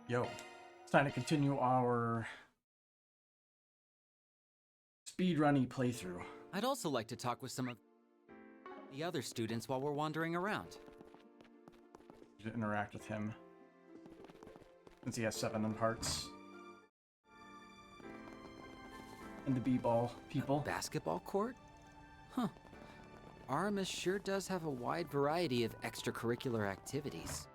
Yo, it's time to continue our speedrunny playthrough. I'd also like to talk with some of the other students while we're wandering around. To interact with him, since he has 7 in hearts. And the b-ball people. A basketball court? Huh. Aramis sure does have a wide variety of extracurricular activities.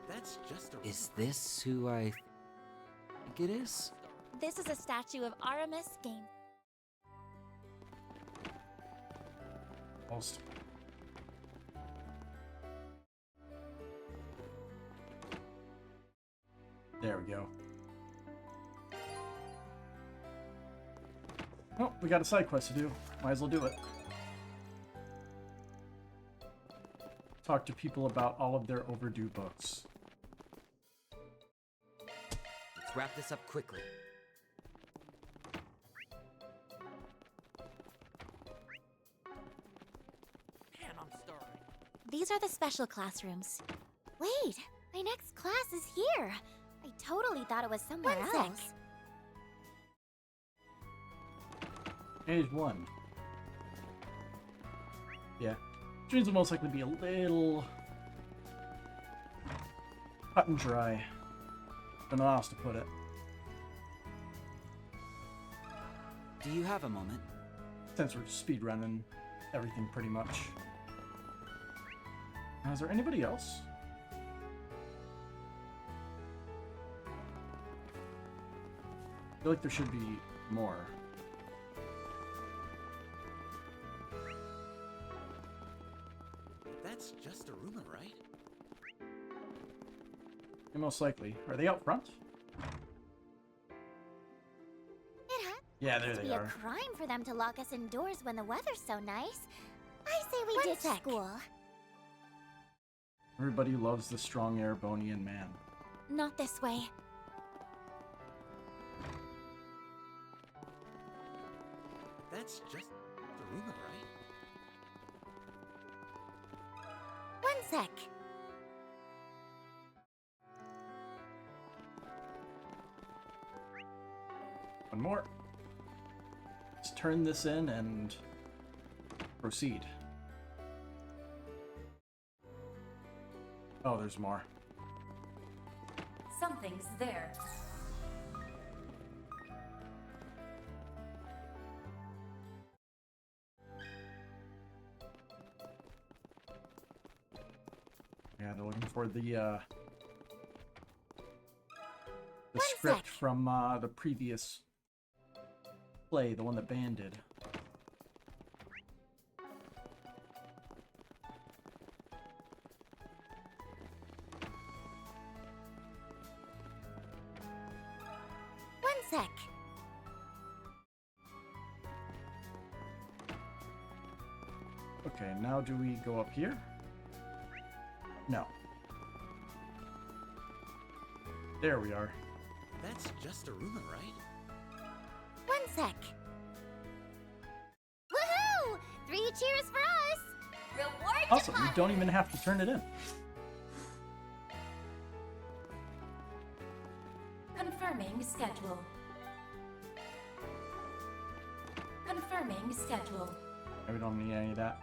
That's just a... Is this who I think it is? This is a statue of Aramis Game. Almost. There we go. Oh, we got a side quest to do. Might as well do it. Talk to people about all of their overdue books. Let's wrap this up quickly. Man, I'm starving. These are the special classrooms. Wait, my next class is here. I totally thought it was somewhere else. Page 1. Yeah. Dreams will most likely be a little cut and dry. Don't know how else to put it. Do you have a moment? Since we're speedrunning everything pretty much. Now, is there anybody else? I feel like there should be more. That's just a rumor, right? And most likely. Are they out front? It has Yeah, there to they be a are. crime for them to lock us indoors when the weather's so nice. I say we ditch school. Everybody loves the strong Erebonian man. Not this way. That's just a rumor, right? One sec. One more. Let's turn this in and proceed. Oh, there's more. Something's there. Yeah, they're looking for the One script sec. from the previous play, the one that Ban did. One sec. Okay, now do we go up here? No. There we are. That's just a rumor, right? One sec. Woohoo! 3 cheers for us! Reward Awesome, we deposit! don't even have to turn it in. Confirming schedule. Confirming schedule. Yeah, we don't need any of that.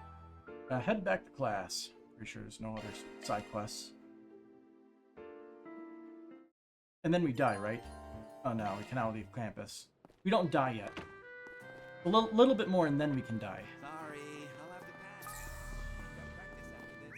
Head back to class. Pretty sure there's no other side quests. And then we die, right? Oh no, we cannot leave campus. We don't die yet. A little bit more and then we can die. Sorry, I'll have to pass. Got practice after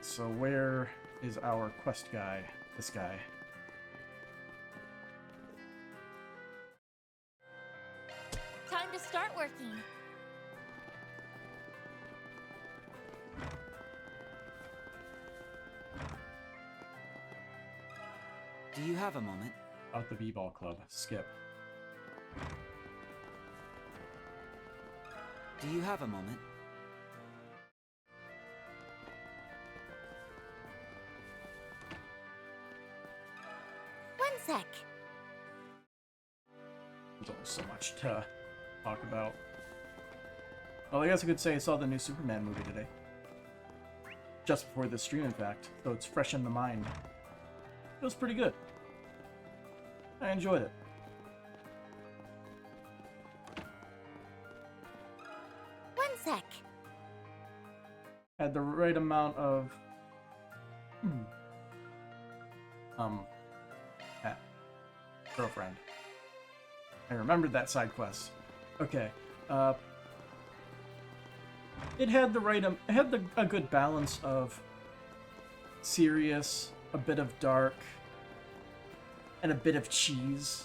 this. So where is our quest guy? This guy. Time to start working. Do you have a moment? Out the b-ball club. Skip. Do you have a moment? so much to talk about. Well, I guess I could say I saw the new Superman movie today. Just before this stream, in fact, so it's fresh in the mind. It was pretty good. I enjoyed it. One sec. Had the right amount of girlfriend. I remembered that side quest. Okay. It had the right it had a good balance of serious, a bit of dark, and a bit of cheese.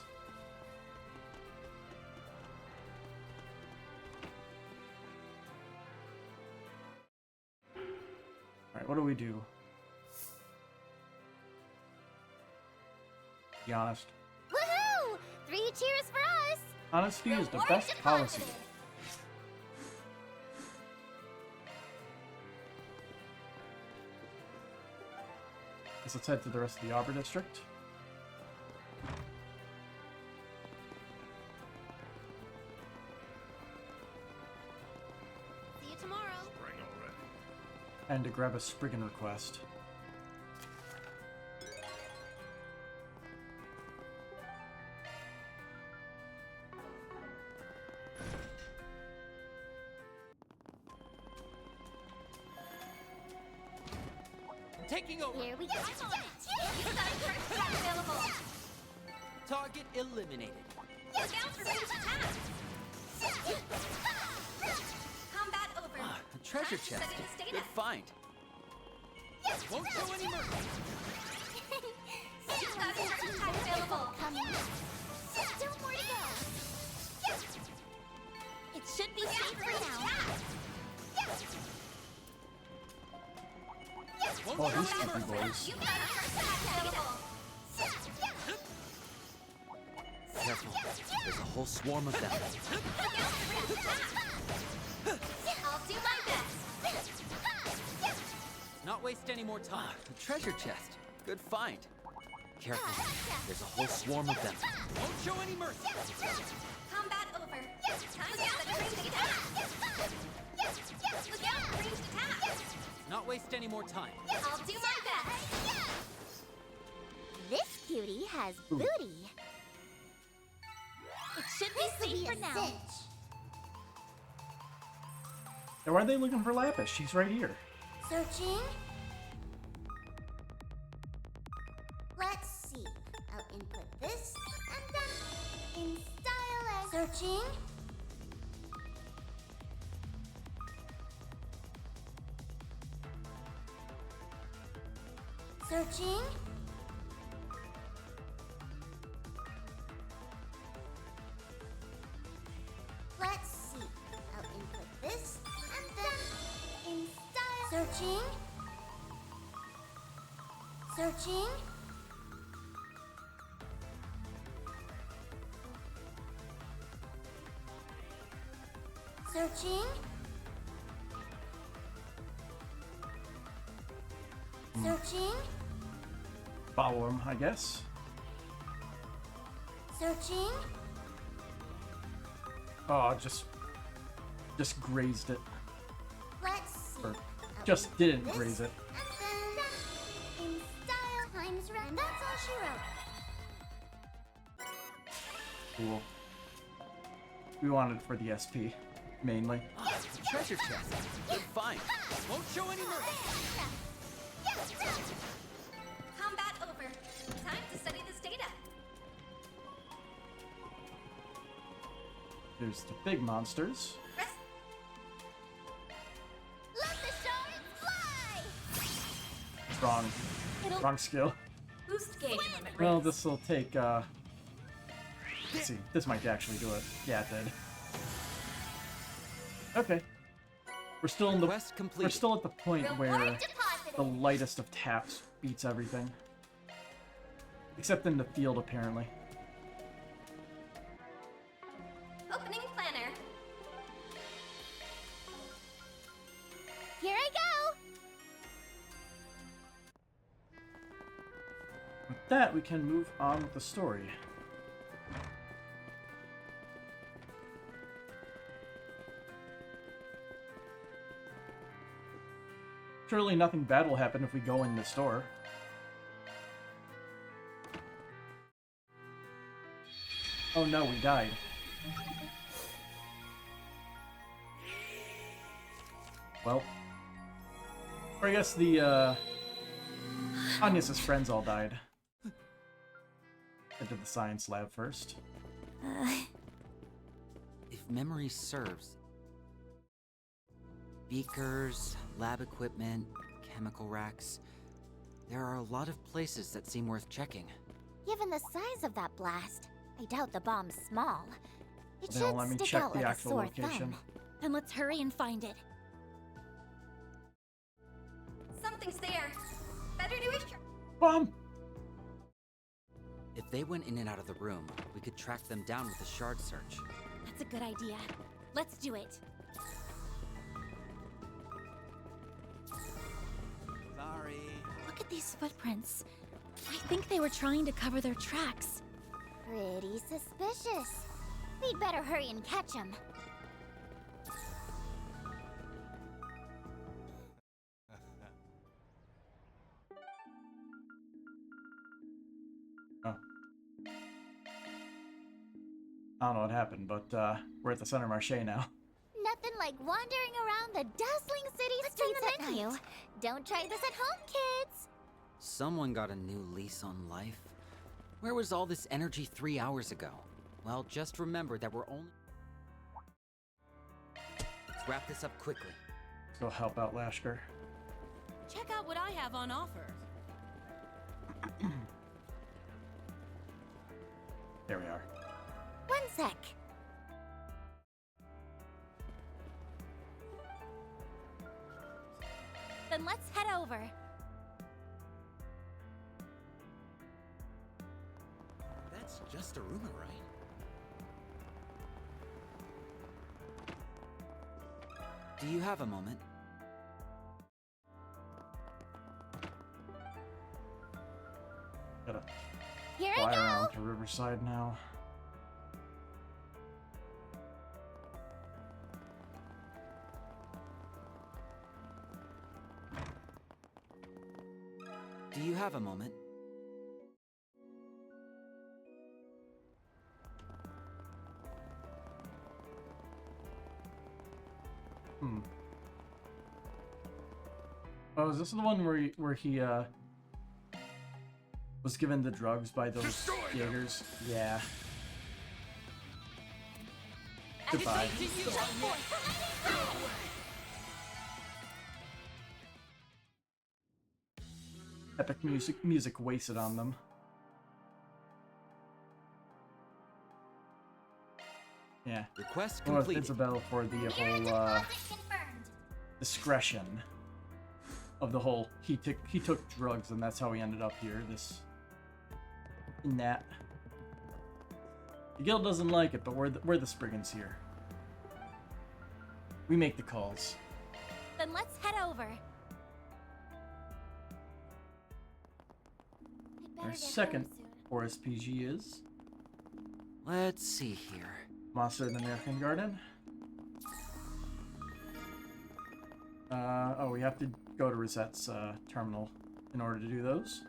Alright, what do we do? Be honest. Woohoo! 3 cheers for us! Honesty is the Reward best policy. deposited. Guess let's head to the rest of the Arbor District. See you tomorrow. Spring already. And to grab a Spriggan request. Taking over. Here we go. I'm on it. You got a first shot available. Target eliminated. Look out for range attack. Combat over. A treasure Time to chest. study this data. Good find. Won't show any mercy. You got a first attack available. Coming. Still more to go. It should be Look out safe for for range now. attack. Won't Oh, show these any creepy mercy. boys. You got a first attack available. Careful. There's a whole swarm of them. Look out for range attack. I'll do my best. Not waste any more time. A treasure chest. Good find. Careful. There's a whole swarm of them. Won't show any mercy. Combat over. Time to study range attack. Look out for ranged attack. Not waste any more time. I'll do my best. This cutie has booty. It should be safe for now. Now, why are they looking for Lapis? She's right here. Searching. Let's see. I'll input this and then in style as searching. Searching. Let's see. I'll input this and then in style. Searching. Searching. Searching. Searching. Follow him, I guess. Searching. Oh, just grazed it. Let's see. Or I'll just input didn't this, graze it. And then in style times round. And that's all she wrote. Cool. We wanted it for the SP, mainly. A treasure chest. Good find. Won't show any mercy. Combat over. Time to study this data. There's the big monsters. Rest. Let the sharks fly! Wrong skill. Boost gauge limit Well, raised. this will take, let's see. This might actually do it. Yeah, it did. Okay. We're still in the... Quest We're completed. still at the point where Reward the deposited. lightest of taps beats everything. Except in the field, apparently. Opening planner. Here I go! With that, we can move on with the story. surely nothing bad will happen if we go in the store. Oh no, we died. Well. Or I guess the, Agnes's friends all died. I did the science lab first. If memory serves, beakers, lab equipment, chemical racks, there are a lot of places that seem worth checking. Given the size of that blast, I doubt the bomb's small. It They won't let me should stick check out the like a actual sore location. thumb. Then let's hurry and find it. Something's there. Better do it. Bomb! If they went in and out of the room, we could track them down with a shard search. That's a good idea. Let's do it. Sorry. Look at these footprints. I think they were trying to cover their tracks. Pretty suspicious. We'd better hurry and catch them. Oh. I don't know what happened, but we're at the Center Marché now. Nothing like wandering around the dazzling city streets at night. Don't try this at home, kids. Someone got a new lease on life. Where was all this energy 3 hours ago? Well, just remember that we're only... Let's wrap this up quickly. Let's go help out Lashker. Check out what I have on offer. There we are. One sec. Then let's head over. That's just a rumor, right? Do you have a moment? Gotta Here fly I go. around to Riverside now. Do you have a moment? Oh, is this the one where he was given the drugs by those Jaegers? Yeah. Goodbye. Epic music wasted on them. Yeah. Request Well, with completed. Isabel for the whole Deposit confirmed. discretion of the whole he took drugs and that's how he ended up here. In that. The guild doesn't like it, but we're the Spriggans here. We make the calls. Then let's head over. I'd better Our get second home soon. Forest PG is Let's see here. Monster in the American Garden. Oh, we have to go to Rosette's terminal in order to do those.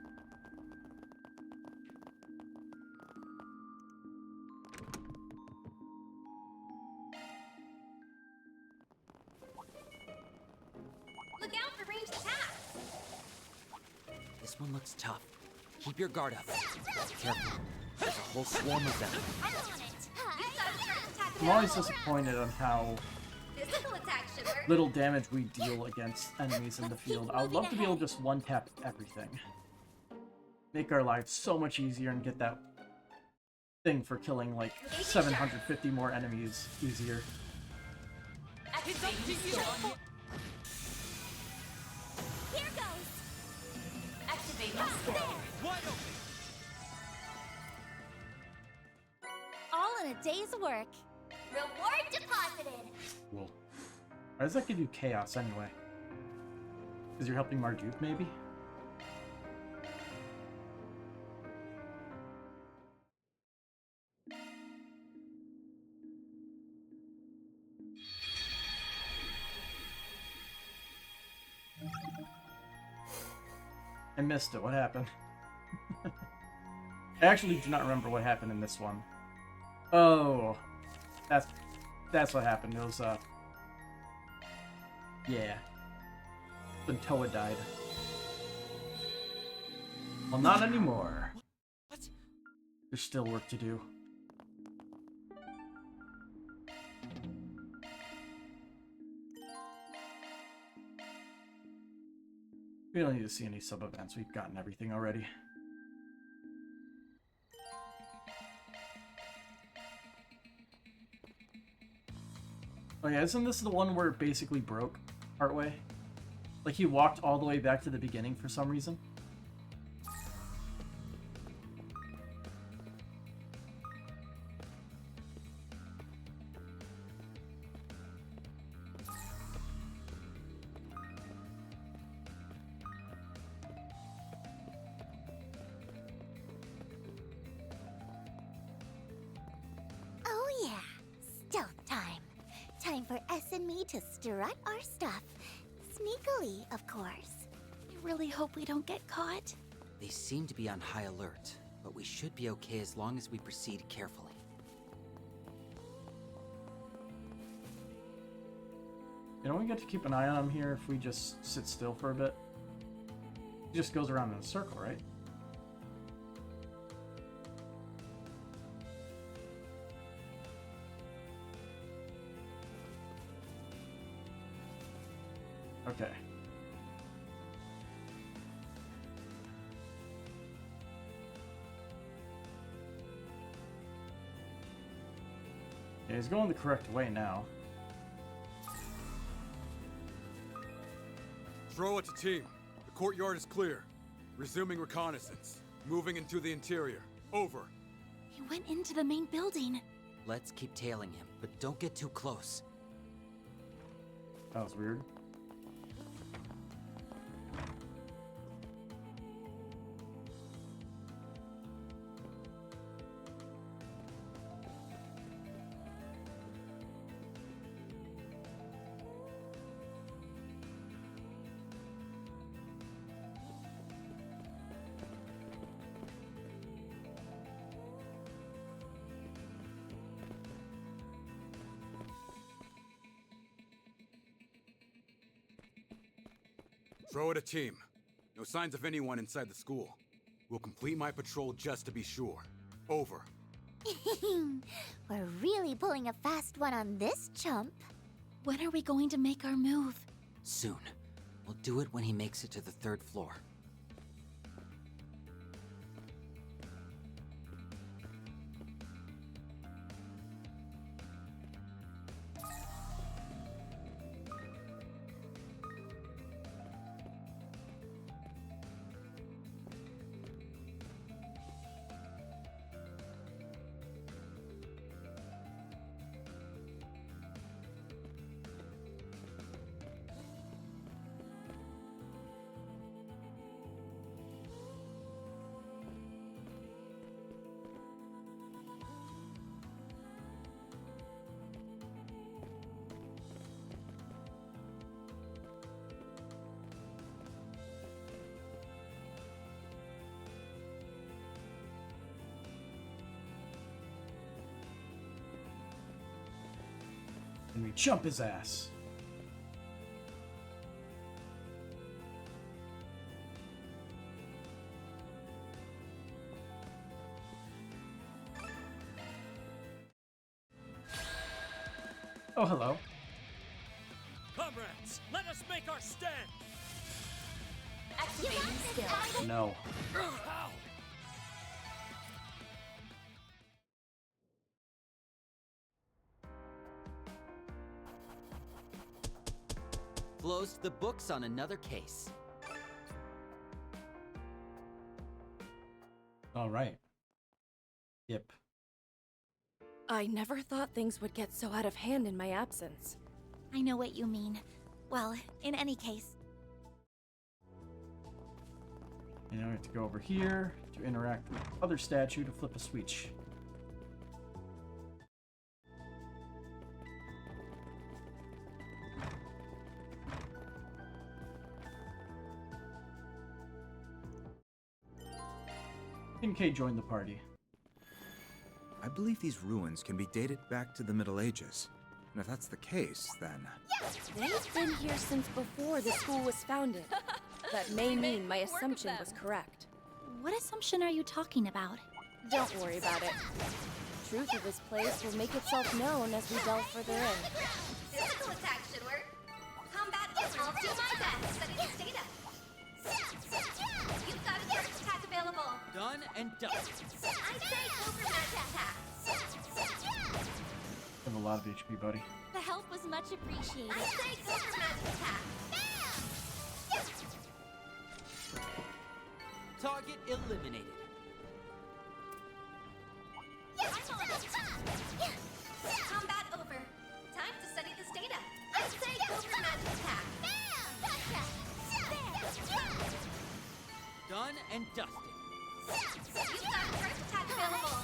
Look out for ranged attacks. This one looks tough. Keep your guard up. Careful. There's a whole swarm of them. I'm on it. You saw a certain attack. I'm always disappointed on how Physical attack should work. little damage we deal against enemies in the field. I would love to be able to just one-tap everything. Make our lives so much easier and get that thing for killing like 750 more enemies easier. It's up to you. Here goes. Activate Ah, my there. Wide open. All in a day's work. Reward deposited. Cool. Why does that give you chaos anyway? Because you're helping Marduke, maybe? I missed it. What happened? I actually do not remember what happened in this one. Oh, that's what happened. It was yeah. When Toa died. Well, not anymore. What? There's still work to do. We don't need to see any sub-events. We've gotten everything already. Oh yeah, isn't this the one where it basically broke partway? Like he walked all the way back to the beginning for some reason? Oh yeah, stealth time. Time for S and me to strut our stuff. Sneakily, of course. I really hope we don't get caught. They seem to be on high alert, but we should be okay as long as we proceed carefully. You know, we get to keep an eye on him here if we just sit still for a bit. He just goes around in a circle, right? Okay. Yeah, he's going the correct way now. Throw it to team. The courtyard is clear. Resuming reconnaissance. Moving into the interior. Over. He went into the main building. Let's keep tailing him, but don't get too close. That was weird. Throw it a team. No signs of anyone inside the school. We'll complete my patrol just to be sure. Over. We're really pulling a fast one on this chump. When are we going to make our move? Soon. We'll do it when he makes it to the 3rd floor. And we jump his ass. Oh, hello. Comrades, let us make our stand! Activating skill. No. Ow! Closed the books on another case. All right. Yep. I never thought things would get so out of hand in my absence. I know what you mean. Well, in any case. And now we have to go over here to interact with the other statue to flip a switch. Kincaid joined the party. I believe these ruins can be dated back to the Middle Ages. And if that's the case, then... They've been here since before the school was founded. That may mean my assumption was correct. What assumption are you talking about? Don't worry about it. The truth of this place will make itself known as we delve further in. Physical attack should work. Combat over. I'll do my best. Study this data. You've got a first attack available. Done and done. I say go for magic attack. I have a lot of HP, buddy. The help was much appreciated. I say go for magic attack. Target eliminated. I'm on it. Combat over. Time to study this data. I say go for magic attack. Done and dusted. You've got a first attack available.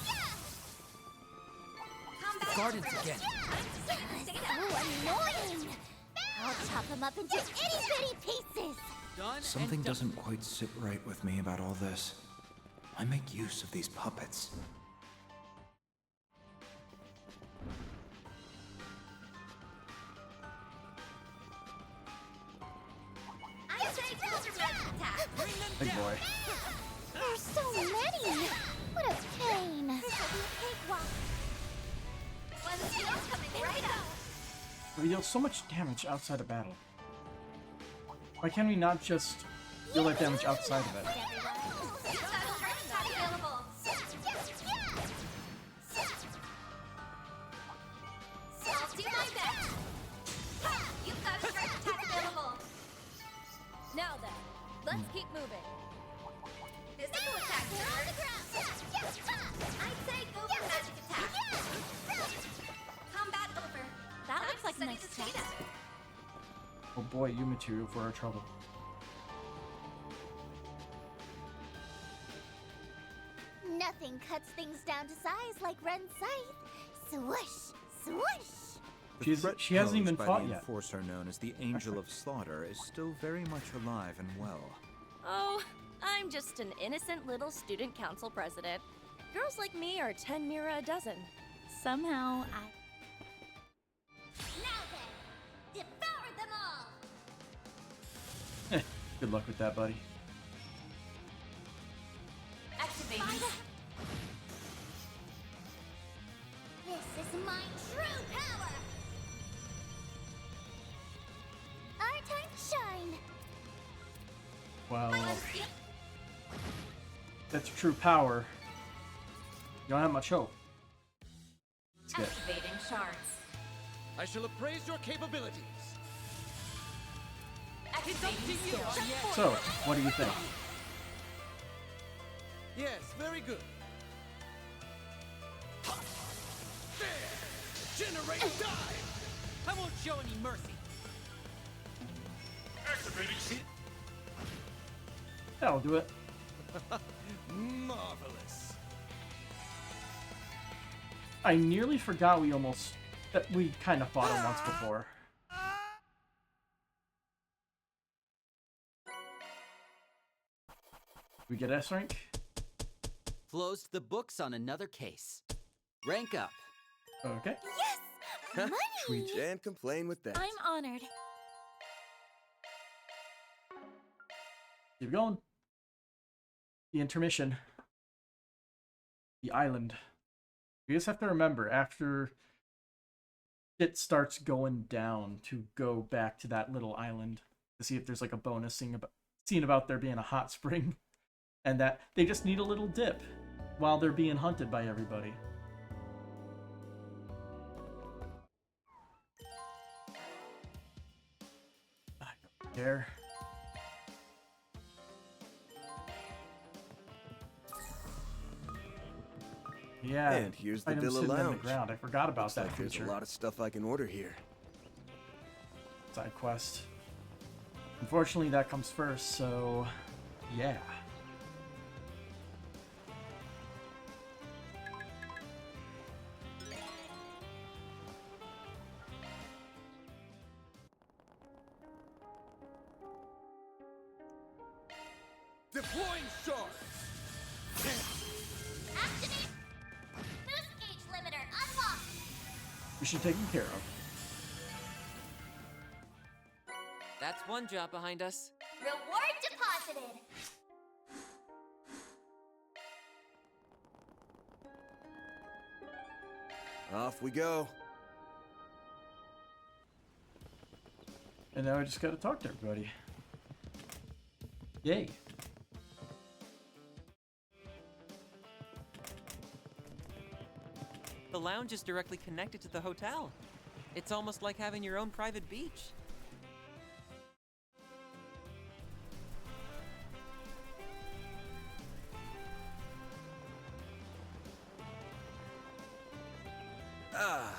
Combat Gardens over. again. Time to study this data. Oh, annoying! I'll chop him up into itty-bitty pieces! Done Something and dusted. doesn't quite sit right with me about all this. I make use of these puppets. I say go for magic attack. Bring them Big down. boy. There's so many! What a pain! One's heal coming right up. We deal so much damage outside of battle. Why can't we not just deal that damage outside of it? You've got a first attack available. I'll do my best. You've got a first attack available. Now then, let's keep moving. Physical attack should work. I say go for magic attack. Combat over. That Time looks to like a study nice this test. data. Oh boy, you material for our trouble. Nothing cuts things down to size like Ren's scythe. Swoosh! Swoosh! She hasn't even by fought the yet. enforcer known as the Angel of Slaughter is still very much alive and well. Oh, I'm just an innocent little student council president. Girls like me are 10 mira a dozen. Somehow, I... Now then, devour them all. Good luck with that, buddy. Activating. This is my true power! Our time to shine! Well, Unseal. that's true power. You don't have much hope. Let's get Activating shards. I shall appraise your capabilities. Activating skill. So, what do you think? Yes, very good. There! Generate dive! I won't show any mercy. That'll do it. Marvelous. I nearly forgot that we kind of fought him once before. We get S rank? Closed the books on another case. Rank up. Okay. Money! Sweet. Can't complain with that. I'm honored. Keep going. The intermission. The island. You just have to remember, after it starts going down, to go back to that little island to see if there's like a bonus scene about there being a hot spring, and that they just need a little dip while they're being hunted by everybody. I don't care. Yeah, And here's the items Villa hidden in Lounge. the ground. I forgot about Looks that like there's feature. a lot of stuff I can order here. Side quest. Unfortunately, that comes first, so yeah. Deploying shards. Mission taken care of. That's one job behind us. Reward deposited. Off we go. And now I just gotta talk to everybody. Yay. The lounge is directly connected to the hotel. It's almost like having your own private beach. Ah,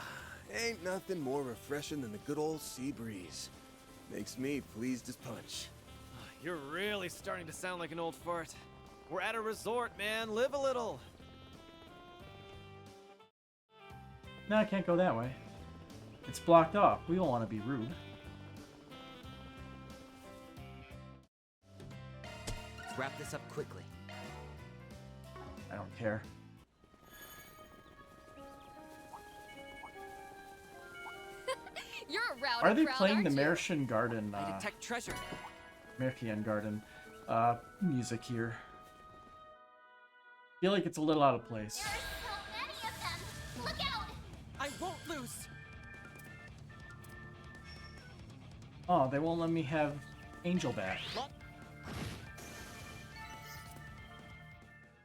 ain't nothing more refreshing than the good old sea breeze. Makes me pleased as punch. You're really starting to sound like an old fart. We're at a resort, man. Live a little. No, I can't go that way. It's blocked off. We don't want to be rude. Let's wrap this up quickly. I don't care. You're a rowdy Are they crowd, playing the aren't you? Martian Garden, I detect treasure. Martian Garden, music here? Feel like it's a little out of place. There are so many of them. Look out! I won't lose. Oh, they won't let me have Angel back.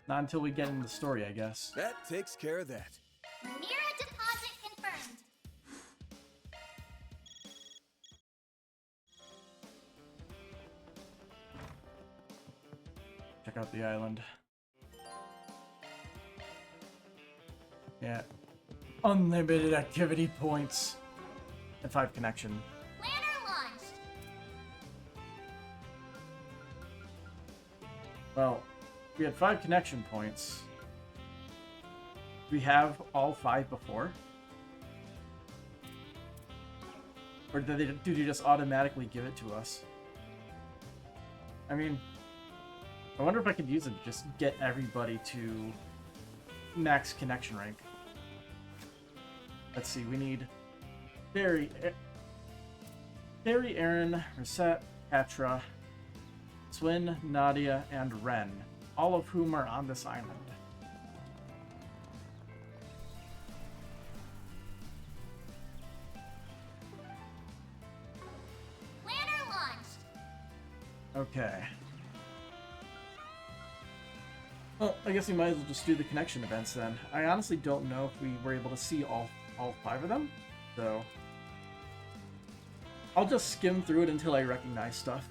Not until we get in the story, I guess. That takes care of that. Mira deposit confirmed. Check out the island. Yeah. Unlimited activity points. And 5 connection. Planner launched. Well, we had 5 connection points. We have all 5 before? Or do they just automatically give it to us? I mean, I wonder if I could use it to just get everybody to max connection rank. Let's see, we need Barry, Aaron, Reset, Patra, Swin, Nadia, and Ren, all of whom are on this island. Planner launched. Okay. Well, I guess we might as well just do the connection events then. I honestly don't know if we were able to see all 5 of them, so I'll just skim through it until I recognize stuff.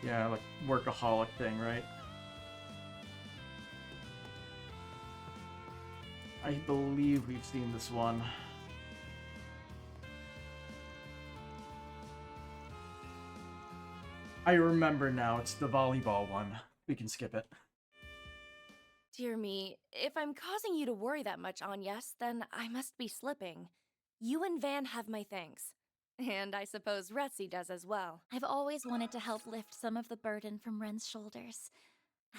Yeah, like workaholic thing, right? I believe we've seen this one. I remember now, it's the volleyball one. We can skip it. Dear me, if I'm causing you to worry that much, Agnes, then I must be slipping. You and Van have my thanks. And I suppose Retzi does as well. I've always wanted to help lift some of the burden from Ren's shoulders.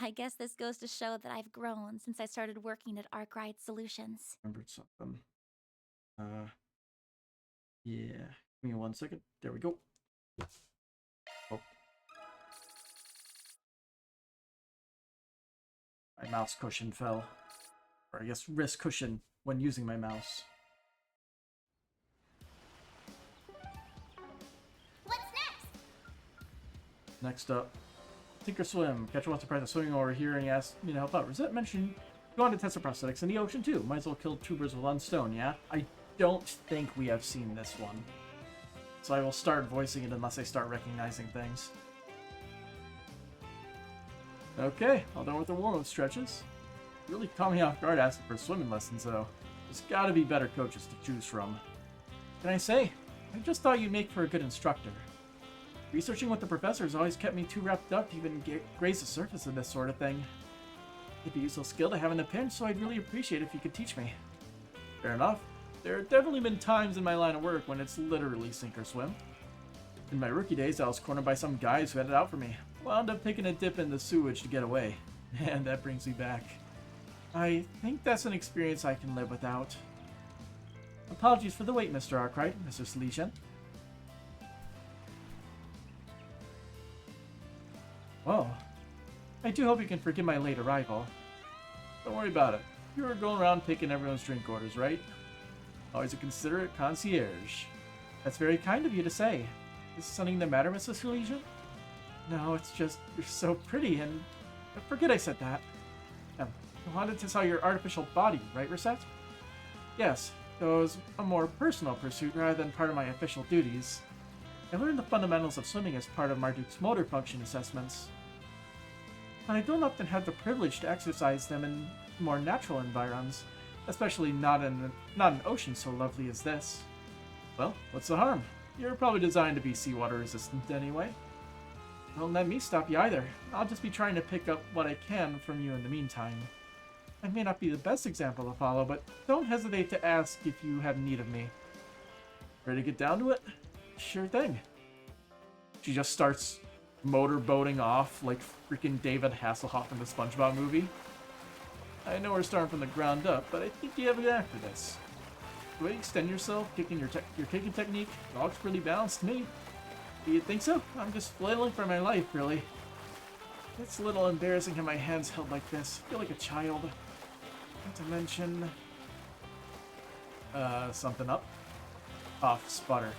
I guess this goes to show that I've grown since I started working at Arkwright Solutions. Remembered something. Yeah. Give me 1 second. There we go. Oh. My mouse cushion fell. Or I guess wrist cushion when using my mouse. What's next? Next up, Sink or Swim. Catcher wants to practice swimming over here and he asks me to help out. Rosette mentioned go on to test the prosthetics in the ocean too. Might as well kill 2 birds with 1 stone, yeah? I don't think we have seen this one. So I will start voicing it unless I start recognizing things. Okay, all done with the warm-up stretches. Really caught me off guard asking for swimming lessons though. There's gotta be better coaches to choose from. Can I say, I just thought you'd make for a good instructor. Researching with the professor has always kept me too wrapped up to even graze the surface of this sort of thing. It'd be a useful skill to have in the pinch, so I'd really appreciate it if you could teach me. Fair enough. there have definitely been times in my line of work when it's literally sink or swim. In my rookie days, I was cornered by some guys who had it out for me. Wound up taking a dip in the sewage to get away. And that brings me back. I think that's an experience I can live without. Apologies for the wait, Mr. Arkwright, Mr. Salesian. Whoa. I do hope you can forgive my late arrival. Don't worry about it. You were going around taking everyone's drink orders, right? Always a considerate concierge. That's very kind of you to say. Is something the matter, Mrs. Salesian? No, it's just you're so pretty, and I forget I said that. I wanted to sell your artificial body, right, Rosette? Yes, though it was a more personal pursuit rather than part of my official duties. I learned the fundamentals of swimming as part of Marduk's motor function assessments. But I don't often have the privilege to exercise them in more natural environs, especially not in an ocean so lovely as this. Well, what's the harm? You're probably designed to be seawater resistant anyway. Don't let me stop you either. I'll just be trying to pick up what I can from you in the meantime. I may not be the best example to follow, but don't hesitate to ask if you have need of me. Ready to get down to it? Sure thing. She just starts motorboating off like freaking David Hasselhoff in the SpongeBob movie. I know we're starting from the ground up, but I think you have a knack for this. The way you extend yourself, kicking your kicking technique, it all looks pretty balanced to me. Do you think so? I'm just flailing for my life, really. It's a little embarrassing having my hands held like this. I feel like a child. Not to mention... something up. Off, sputter.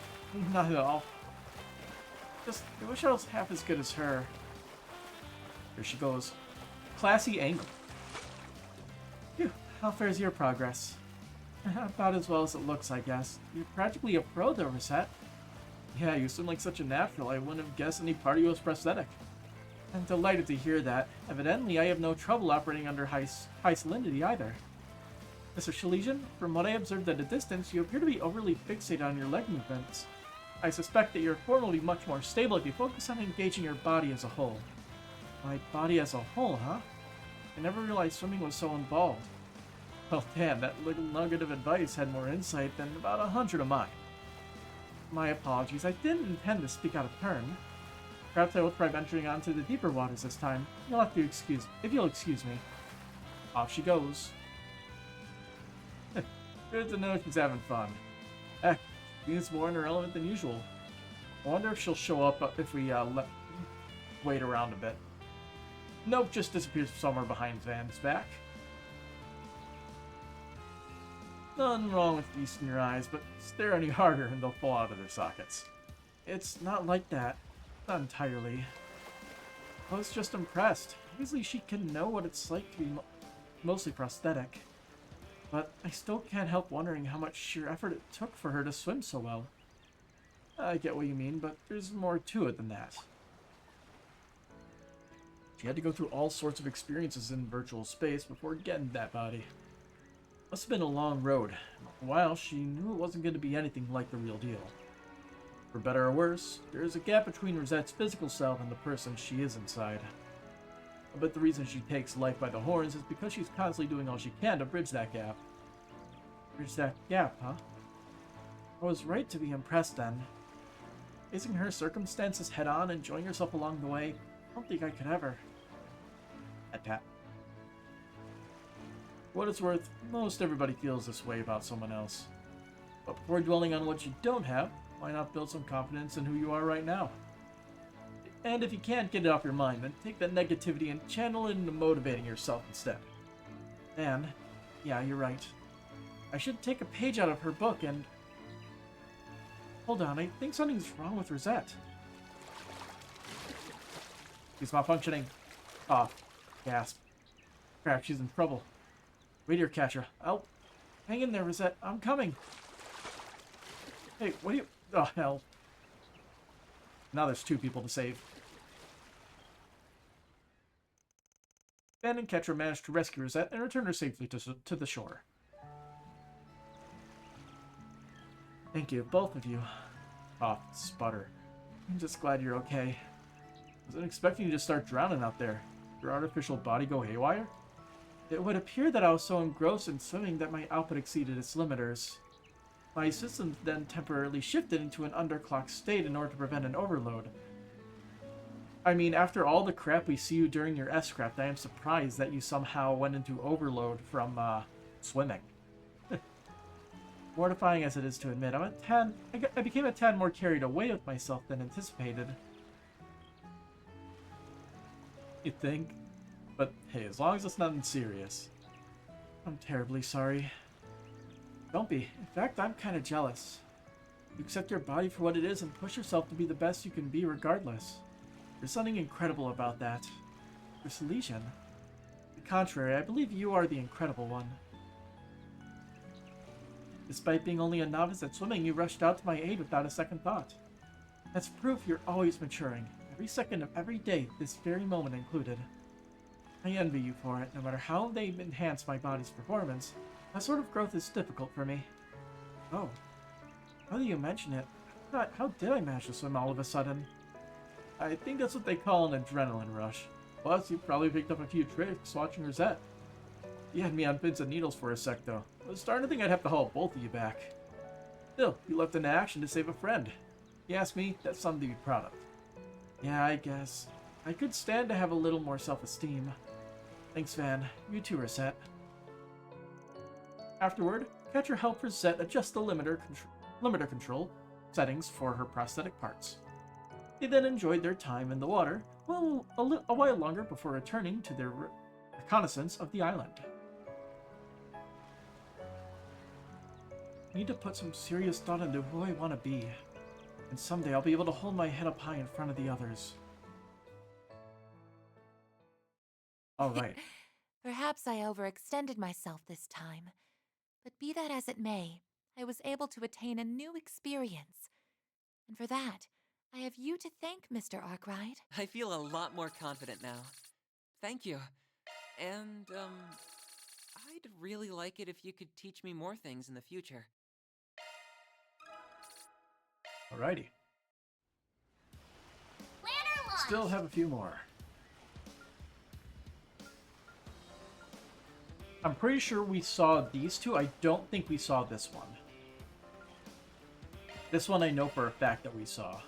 Not at all. Just, I wish I was half as good as her. Here she goes. Classy angle. Phew, how fares your progress? About as well as it looks, I guess. You're practically a pro though, Rosette. Yeah, you swim like such a natural, I wouldn't have guessed any part of you was prosthetic. I'm delighted to hear that. Evidently, I have no trouble operating under high salinity either. Mr. Salesian, from what I observed at a distance, you appear to be overly fixated on your leg movements. I suspect that your form will be much more stable if you focus on engaging your body as a whole. My body as a whole, huh? I never realized swimming was so involved. Well, damn, that little nugget of advice had more insight than about 100 of mine. My apologies, I didn't intend to speak out of turn. Perhaps I will try venturing onto the deeper waters this time. You'll have to excuse me. Off she goes. Good to know she's having fun. Heck, seems more irrelevant than usual. I wonder if she'll show up if we wait around a bit. Nope, just disappears somewhere behind Van's back. Nothing wrong with these in your eyes, but stare any harder and they'll fall out of their sockets. It's not like that. Not entirely. I was just impressed. Obviously she can know what it's like to be mostly prosthetic. But I still can't help wondering how much sheer effort it took for her to swim so well. I get what you mean, but there's more to it than that. She had to go through all sorts of experiences in virtual space before getting that body. Must have been a long road. For a while, she knew it wasn't going to be anything like the real deal. For better or worse, there is a gap between Rosette's physical self and the person she is inside. I bet the reason she takes life by the horns is because she's constantly doing all she can to bridge that gap. Bridge that gap, huh? I was right to be impressed then. Facing her circumstances head-on, enjoying yourself along the way, I don't think I could ever. Pat. For what it's worth, most everybody feels this way about someone else. But before dwelling on what you don't have, why not build some confidence in who you are right now? And if you can't get it off your mind, then take that negativity and channel it into motivating yourself instead. And, yeah, you're right. I should take a page out of her book and... Hold on, I think something's wrong with Rosette. She's malfunctioning. Off. Gasp. Crap, she's in trouble. Wait here, Catcher. Oh, hang in there, Rosette. I'm coming. Hey, what are you... Oh, hell. Now there's two people to save. Ben and Ketra managed to rescue Rosette and return her safely to the shore. Thank you, both of you. Oh, sputter. I'm just glad you're okay. Wasn't expecting you to start drowning out there. Your artificial body go haywire? It would appear that I was so engrossed in swimming that my output exceeded its limiters. My system then temporarily shifted into an underclock state in order to prevent an overload. I mean, after all the crap we see you during your S-craft, I am surprised that you somehow went into overload from, swimming. Mortifying as it is to admit, I became a tad more carried away with myself than anticipated. You think? But hey, as long as it's nothing serious. I'm terribly sorry. Don't be. In fact, I'm kind of jealous. You accept your body for what it is and push yourself to be the best you can be regardless. There's something incredible about that. For Silesian. On the contrary, I believe you are the incredible one. Despite being only a novice at swimming, you rushed out to my aid without a second thought. That's proof you're always maturing. Every second of every day, this very moment included. I envy you for it. No matter how they enhance my body's performance, that sort of growth is difficult for me. Oh. Now that you mention it, how did I manage to swim all of a sudden? I think that's what they call an adrenaline rush. Plus, you probably picked up a few tricks watching Rosette. You had me on pins and needles for a sec, though. I was starting to think I'd have to haul both of you back. Still, you left into action to save a friend. You ask me, that's something to be proud of. Yeah, I guess. I could stand to have a little more self-esteem. Thanks, Van. You too, Rosette. Afterward, Catcher helped Rosette adjust the limiter control settings for her prosthetic parts. They then enjoyed their time in the water, well, a while longer before returning to their reconnaissance of the island. I need to put some serious thought into who I want to be, and someday I'll be able to hold my head up high in front of the others. Alright. Perhaps I overextended myself this time, but be that as it may, I was able to attain a new experience. And for that, I have you to thank, Mr. Arkwright. I feel a lot more confident now. Thank you. And, I'd really like it if you could teach me more things in the future. Alrighty. Planner launch! Still have a few more. I'm pretty sure we saw these two. I don't think we saw this one. This one I know for a fact that we saw.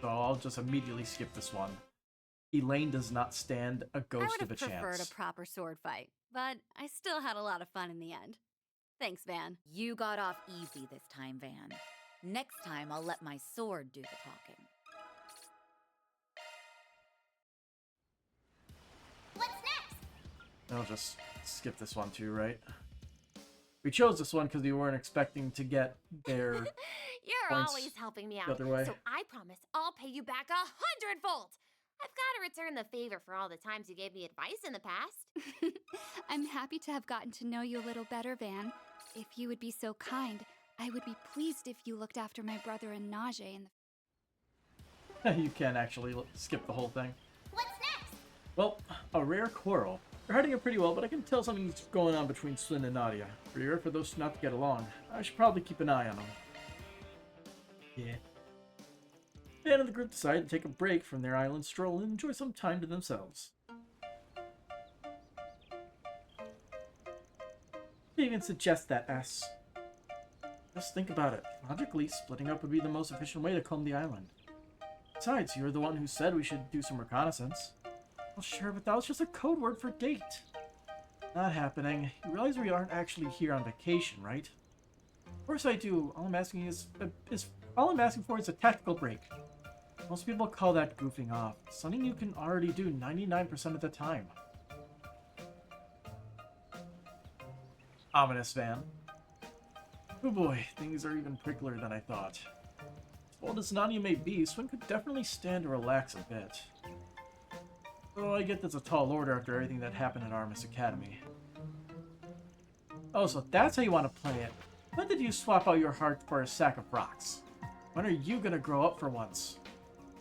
So I'll just immediately skip this one. Elaine does not stand a ghost of a chance. I would have preferred a proper sword fight, but I still had a lot of fun in the end. Thanks, Van. You got off easy this time, Van. Next time, I'll let my sword do the talking. What's next? I'll just skip this one too, right? We chose this one because we weren't expecting to get their You're points always helping me the out, other way. so I promise I'll pay you back 100-fold. I've got to return the favor for all the times you gave me advice in the past. I'm happy to have gotten to know you a little better, Van. If you would be so kind, I would be pleased if you looked after my brother and Najee in the... You can actually skip the whole thing. What's next? Well, a rare quarrel. They're hiding it pretty well, but I can tell something's going on between Swin and Nadia. Rare for those two not to get along. I should probably keep an eye on them. Yeah. Van and the group decide to take a break from their island stroll and enjoy some time to themselves. They even suggest that S. Just think about it. Logically, splitting up would be the most efficient way to comb the island. Besides, you were the one who said we should do some reconnaissance. Well, sure, but that was just a code word for date. Not happening. You realize we aren't actually here on vacation, right? Of course I do. All I'm asking for is a tactical break. Most people call that goofing off. Something you can already do 99% of the time. Ominous, Van. Oh boy, things are even pricklier than I thought. As bold as Nadia may be, Swin could definitely stand to relax a bit. Oh, I get that's a tall order after everything that happened at Armis Academy. Oh, so that's how you want to play it. When did you swap out your heart for a sack of rocks? When are you gonna grow up for once?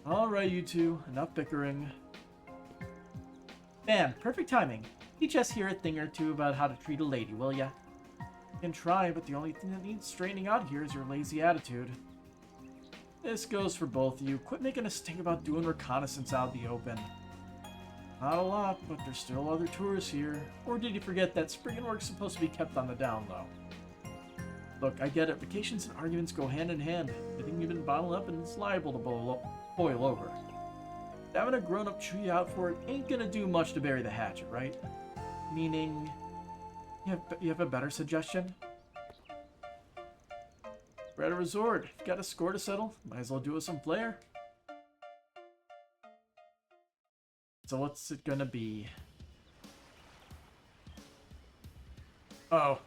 Alright, you two. Enough bickering. Man, perfect timing. Teach us here a thing or two about how to treat a lady, will ya? You can try, but the only thing that needs straightening out here is your lazy attitude. This goes for both of you. Quit making a stink about doing reconnaissance out in the open. Not a lot, but there's still other tourists here. Or did you forget that Spriggan work's supposed to be kept on the down low? Look, I get it. Vacations and arguments go hand in hand. Everything you've been bottling up and is liable to boil over. Having a grown-up chew you out for it ain't gonna do much to bury the hatchet, right? Meaning, you have a better suggestion? We're at a resort. If you've got a score to settle, might as well do with some flair. So what's it gonna be? Oh.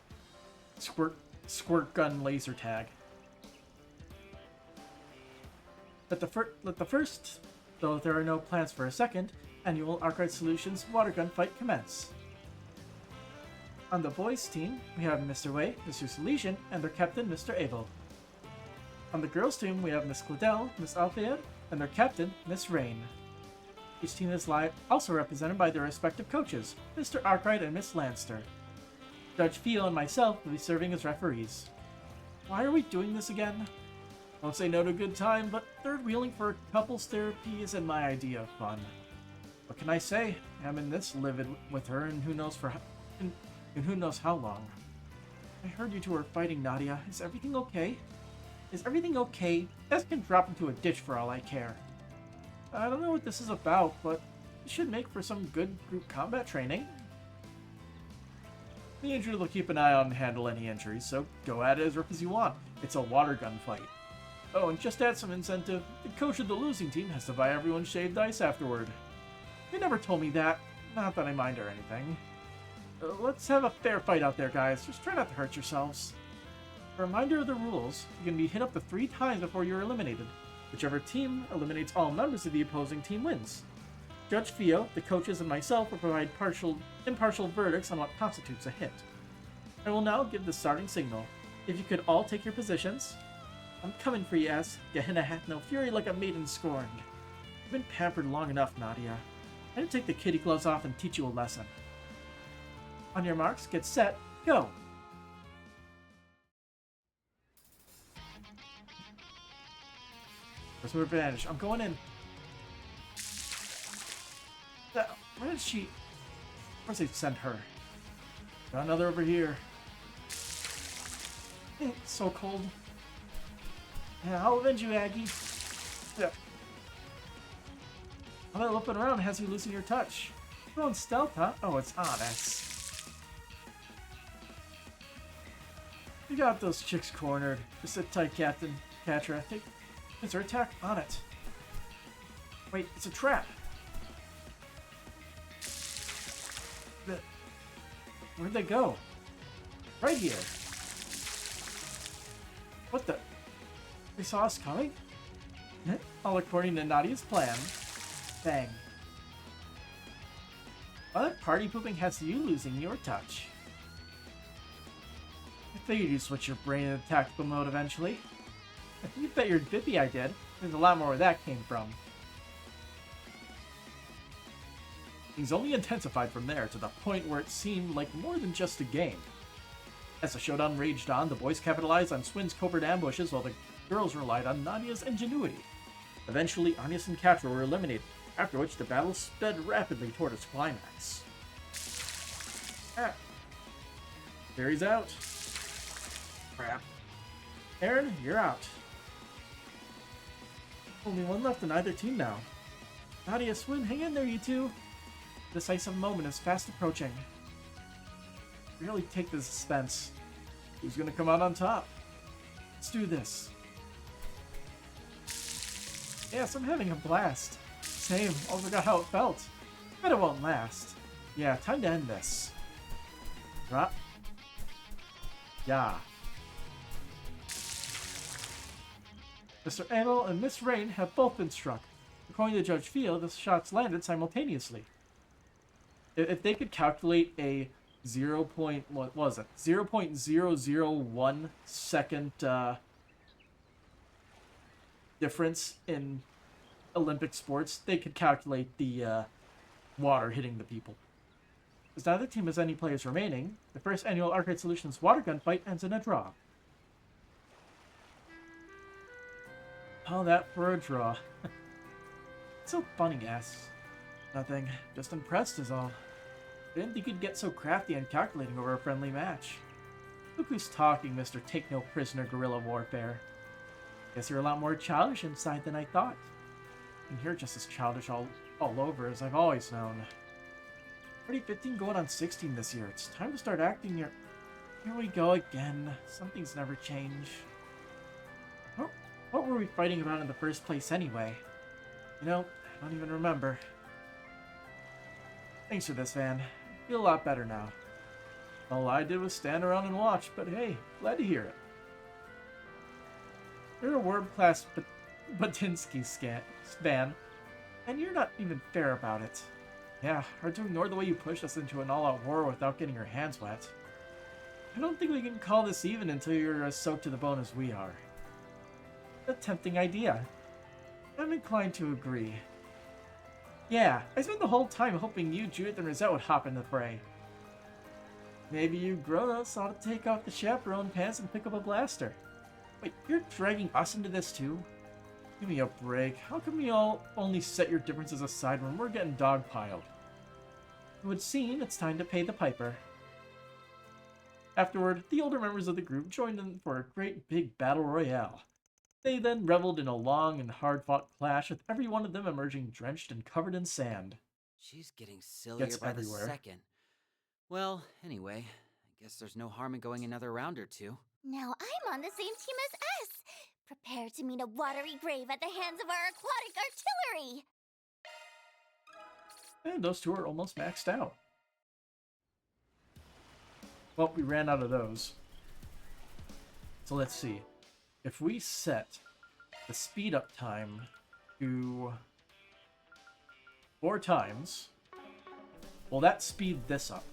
Squirt gun laser tag. Let the first, though there are no plans for a second, annual Arcade Solutions water gun fight commence. On the boys' team, we have Mr. Wei, Mr. Salesian, and their captain, Mr. Abel. On the girls' team, we have Miss Claudel, Miss Althea, and their captain, Miss Rain. Each team is also represented by their respective coaches, Mr. Arkwright and Miss Lanster. Judge Fio and myself will be serving as referees. Why are we doing this again? Won't say no to a good time, but third wheeling for couples therapy isn't my idea of fun. What can I say? I'm in this livid with her, and who knows who knows how long. I heard you two were fighting, Nadia. Is everything okay? Is everything okay? This can drop into a ditch for all I care. I don't know what this is about, but it should make for some good group combat training. The injured will keep an eye on and handle any injuries, so go at it as rough as you want. It's a water gun fight. Oh, and just to add some incentive, the coach of the losing team has to buy everyone shaved ice afterward. They never told me that. Not that I mind or anything. Let's have a fair fight out there, guys. Just try not to hurt yourselves. A reminder of the rules, you can be hit up to 3 times before you're eliminated. Whichever team eliminates all members of the opposing team wins. Judge Fio, the coaches, and myself will provide impartial verdicts on what constitutes a hit. I will now give the starting signal. If you could all take your positions. I'm coming for you, ass. Gehenna hath no fury like a maiden scorned. You've been pampered long enough, Nadia. I had to take the kitty gloves off and teach you a lesson. On your marks, get set, go! Where's my advantage? I'm going in. Where did she... Where's they send her? Got another over here. It's so cold. Yeah, I'll avenge you, Aggie. Yeah. All that looking around has you losing your touch. You're on stealth, huh? Oh, it's honest. You got those chicks cornered. Just sit tight, Captain. Catch her, I think. Is her attack on it? Wait, it's a trap. Where'd they go? Right here. What the? They saw us coming? All according to Nadia's plan. Bang. All that party pooping has you losing your touch. I figured you'd switch your brain into tactical mode eventually. You bet your bippy I did. There's a lot more where that came from. Things only intensified from there to the point where it seemed like more than just a game. As the showdown raged on, the boys capitalized on Swin's covert ambushes while the girls relied on Nadia's ingenuity. Eventually, Agnes and Catra were eliminated, after which the battle sped rapidly toward its climax. Ah. Barry's out. Crap. Aaron, you're out. Only one left in either team now. Nadia, Swin, hang in there, you two. The decisive moment is fast approaching. Really take the suspense. Who's gonna come out on top? Let's do this. Yes, I'm having a blast. Same, I forgot how it felt. But it won't last. Yeah, time to end this. Drop. Yeah. Mr. Abel and Miss Rain have both been struck. According to Judge Field, the shots landed simultaneously. If they could calculate a 0.001 second difference in Olympic sports, they could calculate the water hitting the people. As neither team has any players remaining, the first annual Arcade Solutions water gun fight ends in a draw. All that for a draw. So funny, ass. Nothing. Just impressed is all. Didn't think you'd get so crafty and calculating over a friendly match. Look who's talking, Mr. Take No Prisoner Guerrilla Warfare. Guess you're a lot more childish inside than I thought. And you're just as childish all over as I've always known. Already 15 going on 16 this year. It's time to start acting your... Here we go again. Something's never changed. What were we fighting about in the first place anyway? You know, I don't even remember. Thanks for this, Van. I feel a lot better now. All I did was stand around and watch, but hey, glad to hear it. You're a world-class Batinsky Van, and you're not even fair about it. Yeah, hard to ignore the way you pushed us into an all-out war without getting your hands wet. I don't think we can call this even until you're as soaked to the bone as we are. A tempting idea. I'm inclined to agree. Yeah, I spent the whole time hoping you, Judith, and Rosette would hop in the fray. Maybe you grown-ups ought to take off the chaperone pants and pick up a blaster. Wait, you're dragging us into this too? Give me a break. How come you all only set your differences aside when we're getting dogpiled? It would seem it's time to pay the piper. Afterward, the older members of the group joined in for a great big battle royale. They then reveled in a long and hard-fought clash, with every one of them emerging drenched and covered in sand. She's getting sillier Gets by everywhere. the second. Well, anyway, I guess there's no harm in going another round or two. Now I'm on the same team as S. Prepare to meet a watery grave at the hands of our aquatic artillery. And those two are almost maxed out. Well, we ran out of those. So let's see. If we set the speed up time to 4 times, will that speed this up?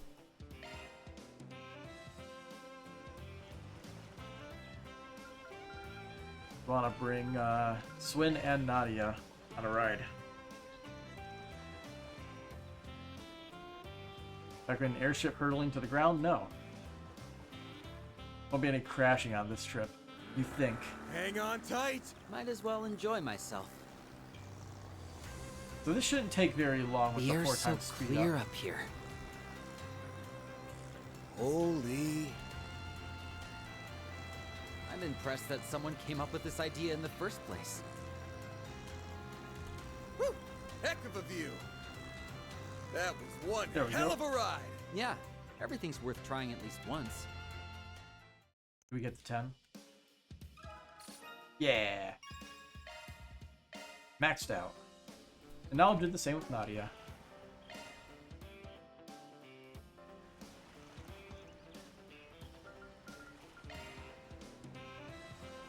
We want to bring Swin and Nadia on a ride. Like an airship hurtling to the ground? No. Won't be any crashing on this trip. You think? Hang on tight! Might as well enjoy myself. So this shouldn't take very long with The the 4 air's so times speed clear up. up here. Holy... I'm impressed that someone came up with this idea in the first place. Whew! Heck of a view! That was one There we hell go. of a ride! Yeah, everything's worth trying at least once. Do we get to 10? Yeah! Maxed out. And now I'll do the same with Nadia.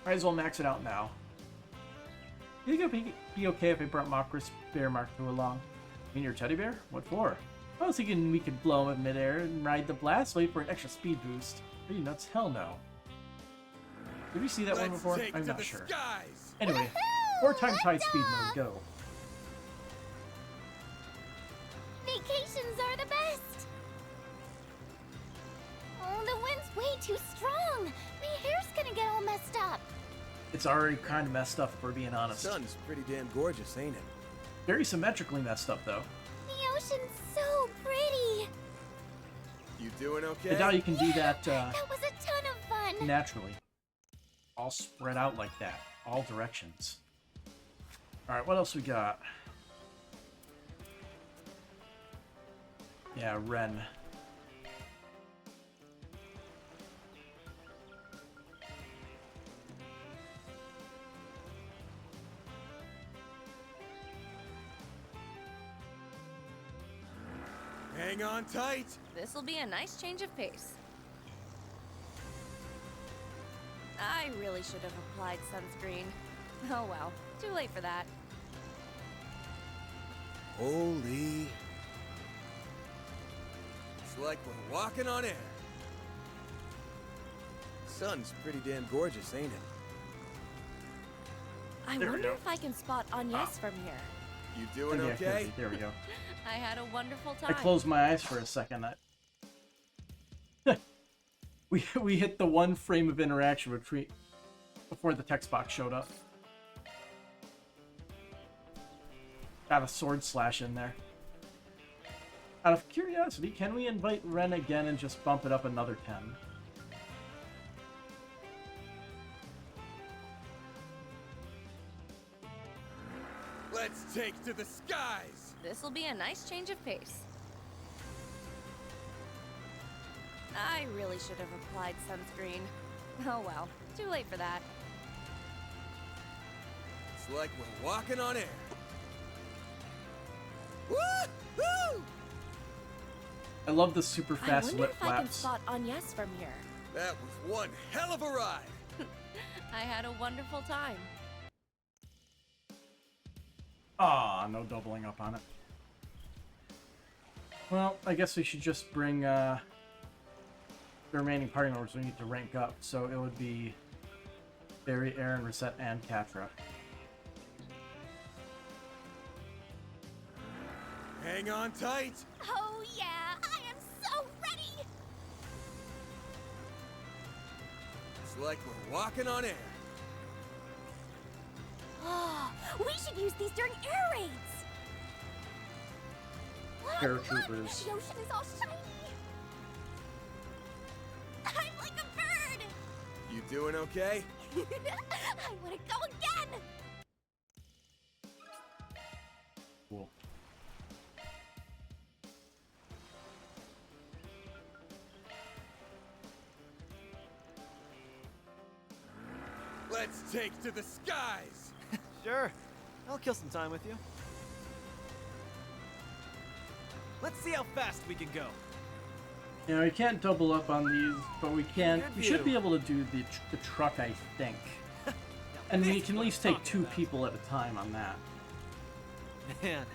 Might as well max it out now. You think it'd be okay if I brought Makris Bear Mark II along? You mean your teddy bear? What for? I was thinking we could blow him in midair and ride the blast wave for an extra speed boost. Are you nuts? Hell no. Did we see that one before? I'm not sure. Skies. Anyway, 4 times high speed mode, go. Vacations are the best. Oh, the wind's way too strong. My hair's gonna get all messed up. It's already kind of messed up, if we're being honest. The sun's pretty damn gorgeous, ain't it? Very symmetrically messed up, though. The ocean's so pretty. You doing okay? I doubt you can do that That was a ton of fun. naturally. All spread out like that. All directions. Alright, what else we got? Yeah, Ren. Hang on tight! This'll be a nice change of pace. I really should have applied sunscreen. Oh well, too late for that. Holy... It's like we're walking on air. Sun's pretty damn gorgeous, ain't it? I There we wonder go. if I can spot Agnes from here. You doing Yeah, okay? There we go. I had a wonderful I time. closed my eyes for a second. We hit the one frame of interaction between before the text box showed up. Got a sword slash in there. Out of curiosity, can we invite Ren again and just bump it up another 10? Let's take to the skies! This'll be a nice change of pace. I really should have applied sunscreen. Oh well, too late for that. It's like we're walking on air. Woo-hoo! I love the super I fast wonder lip if I can flaps. spot Agnes from here. That was one hell of a ride! I had a wonderful time. Ah, no doubling up on it. Well, I guess we should just bring the remaining party members we need to rank up. So it would be Barry, Aaron, Reset, and Katra. Hang on tight! Oh yeah, I am so ready! It's like we're walking on air. Oh, we should use these during air raids! Look, Paratroopers. the ocean is all shiny! I'm like a bird! You doing okay? I want to go again! Cool. Let's take to the skies! Sure. I'll kill some time with you. Let's see how fast we can go. You know, we can't double up on these, but we can. Good We should be view. able to do the truck, I think. And we can at least take 2 people at a time on that. Man,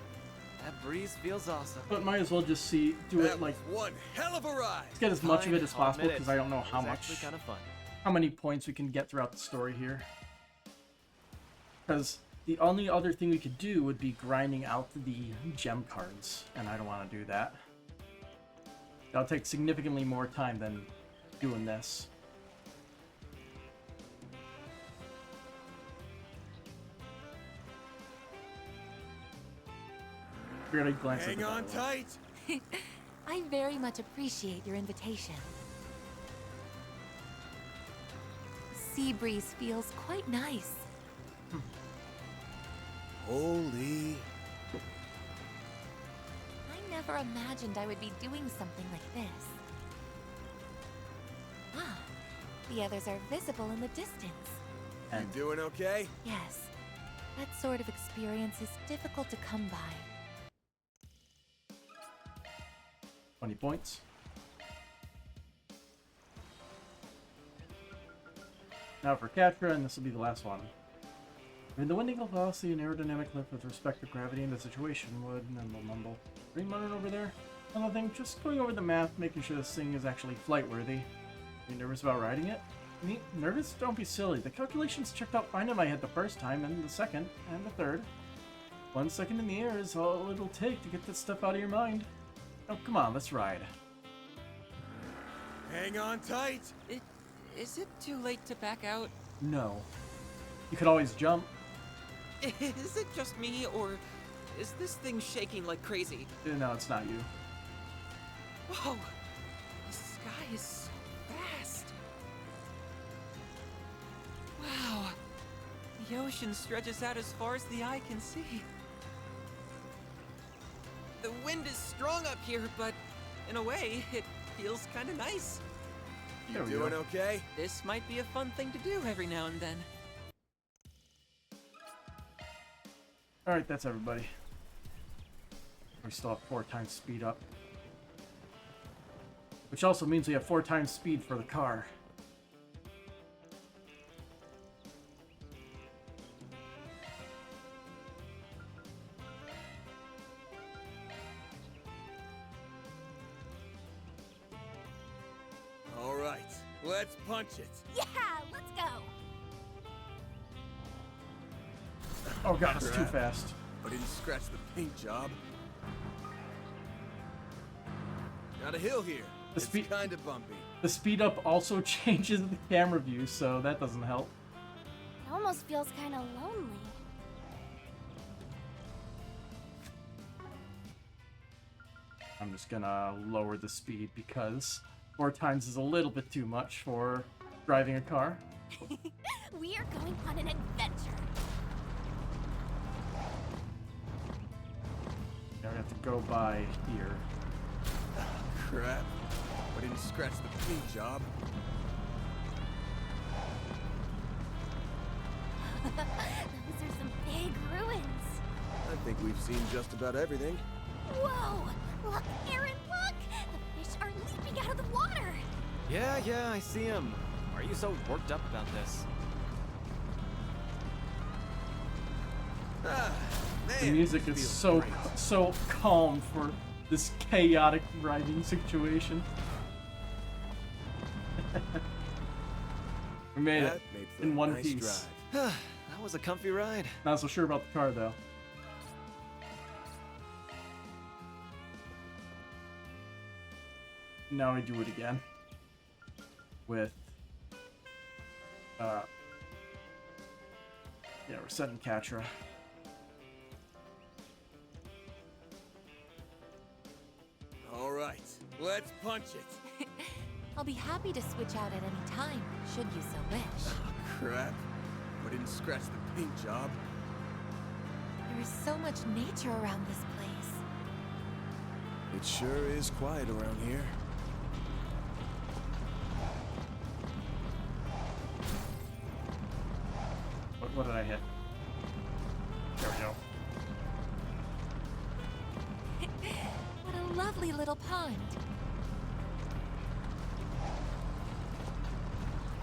that breeze feels awesome. But might as well just do That it like was one hell of a ride! let's get as much of it as I'll possible admit it. because I don't know how It was much, actually kind of fun. how many points we can get throughout the story here. Because the only other thing we could do would be grinding out the gem cards, and I don't want to do that. That'll take significantly more time than doing this. Forgot I glanced at the Hang on dialogue. tight! I very much appreciate your invitation. Sea breeze feels quite nice. Holy... I never imagined I would be doing something like this. Ah, the others are visible in the distance. You doing okay? Yes, that sort of experience is difficult to come by. 20 points. Now for Katra, and this will be the last one. When the winding velocity and aerodynamic lift with respect to gravity in the situation would mumble. Green Mountain over there? Another thing, just going over the math, making sure this thing is actually flight worthy. Are you nervous about riding it? Me? Nervous? Don't be silly. The calculations checked out fine in my head the first time, and the second, and the third. 1 second in the air is all it'll take to get this stuff out of your mind. Oh, come on, let's ride. Hang on tight! Is it too late to back out? No. You could always jump. Is it just me, or is this thing shaking like crazy? No, it's not you. Whoa! The sky is so vast! Wow! The ocean stretches out as far as the eye can see. The wind is strong up here, but in a way, it feels kind of nice. You doing okay? This might be a fun thing to do every now and then. Alright, that's everybody. We still have 4 times speed up. Which also means we have 4 times speed for the car. Alright, let's punch it! Yeah, let's go! Oh god, it's too Crap. fast. I didn't scratch the paint job. Got a hill here. It's kinda bumpy. The speed up also changes the camera view, so that doesn't help. It almost feels kind of lonely. I'm just gonna lower the speed because 4 times is a little bit too much for driving a car. We are going on an adventure. have to go by here. Crap. I didn't scratch the paint job. Those are some big ruins. I think we've seen just about everything. Whoa! Look, Aaron, look! The fish are leaping out of the water! Yeah, I see him. Why are you so worked up about this? Ah, man. The music is so calm for this chaotic riding situation. We made it in one piece. That was a comfy ride. Not so sure about the car though. Now we do it again with yeah, we're setting Catra. All right, let's punch it. I'll be happy to switch out at any time, should you so wish. Crap. I didn't scratch the paint job. There is so much nature around this place. It sure is quiet around here. What did I hit? There we go. What a lovely little pond.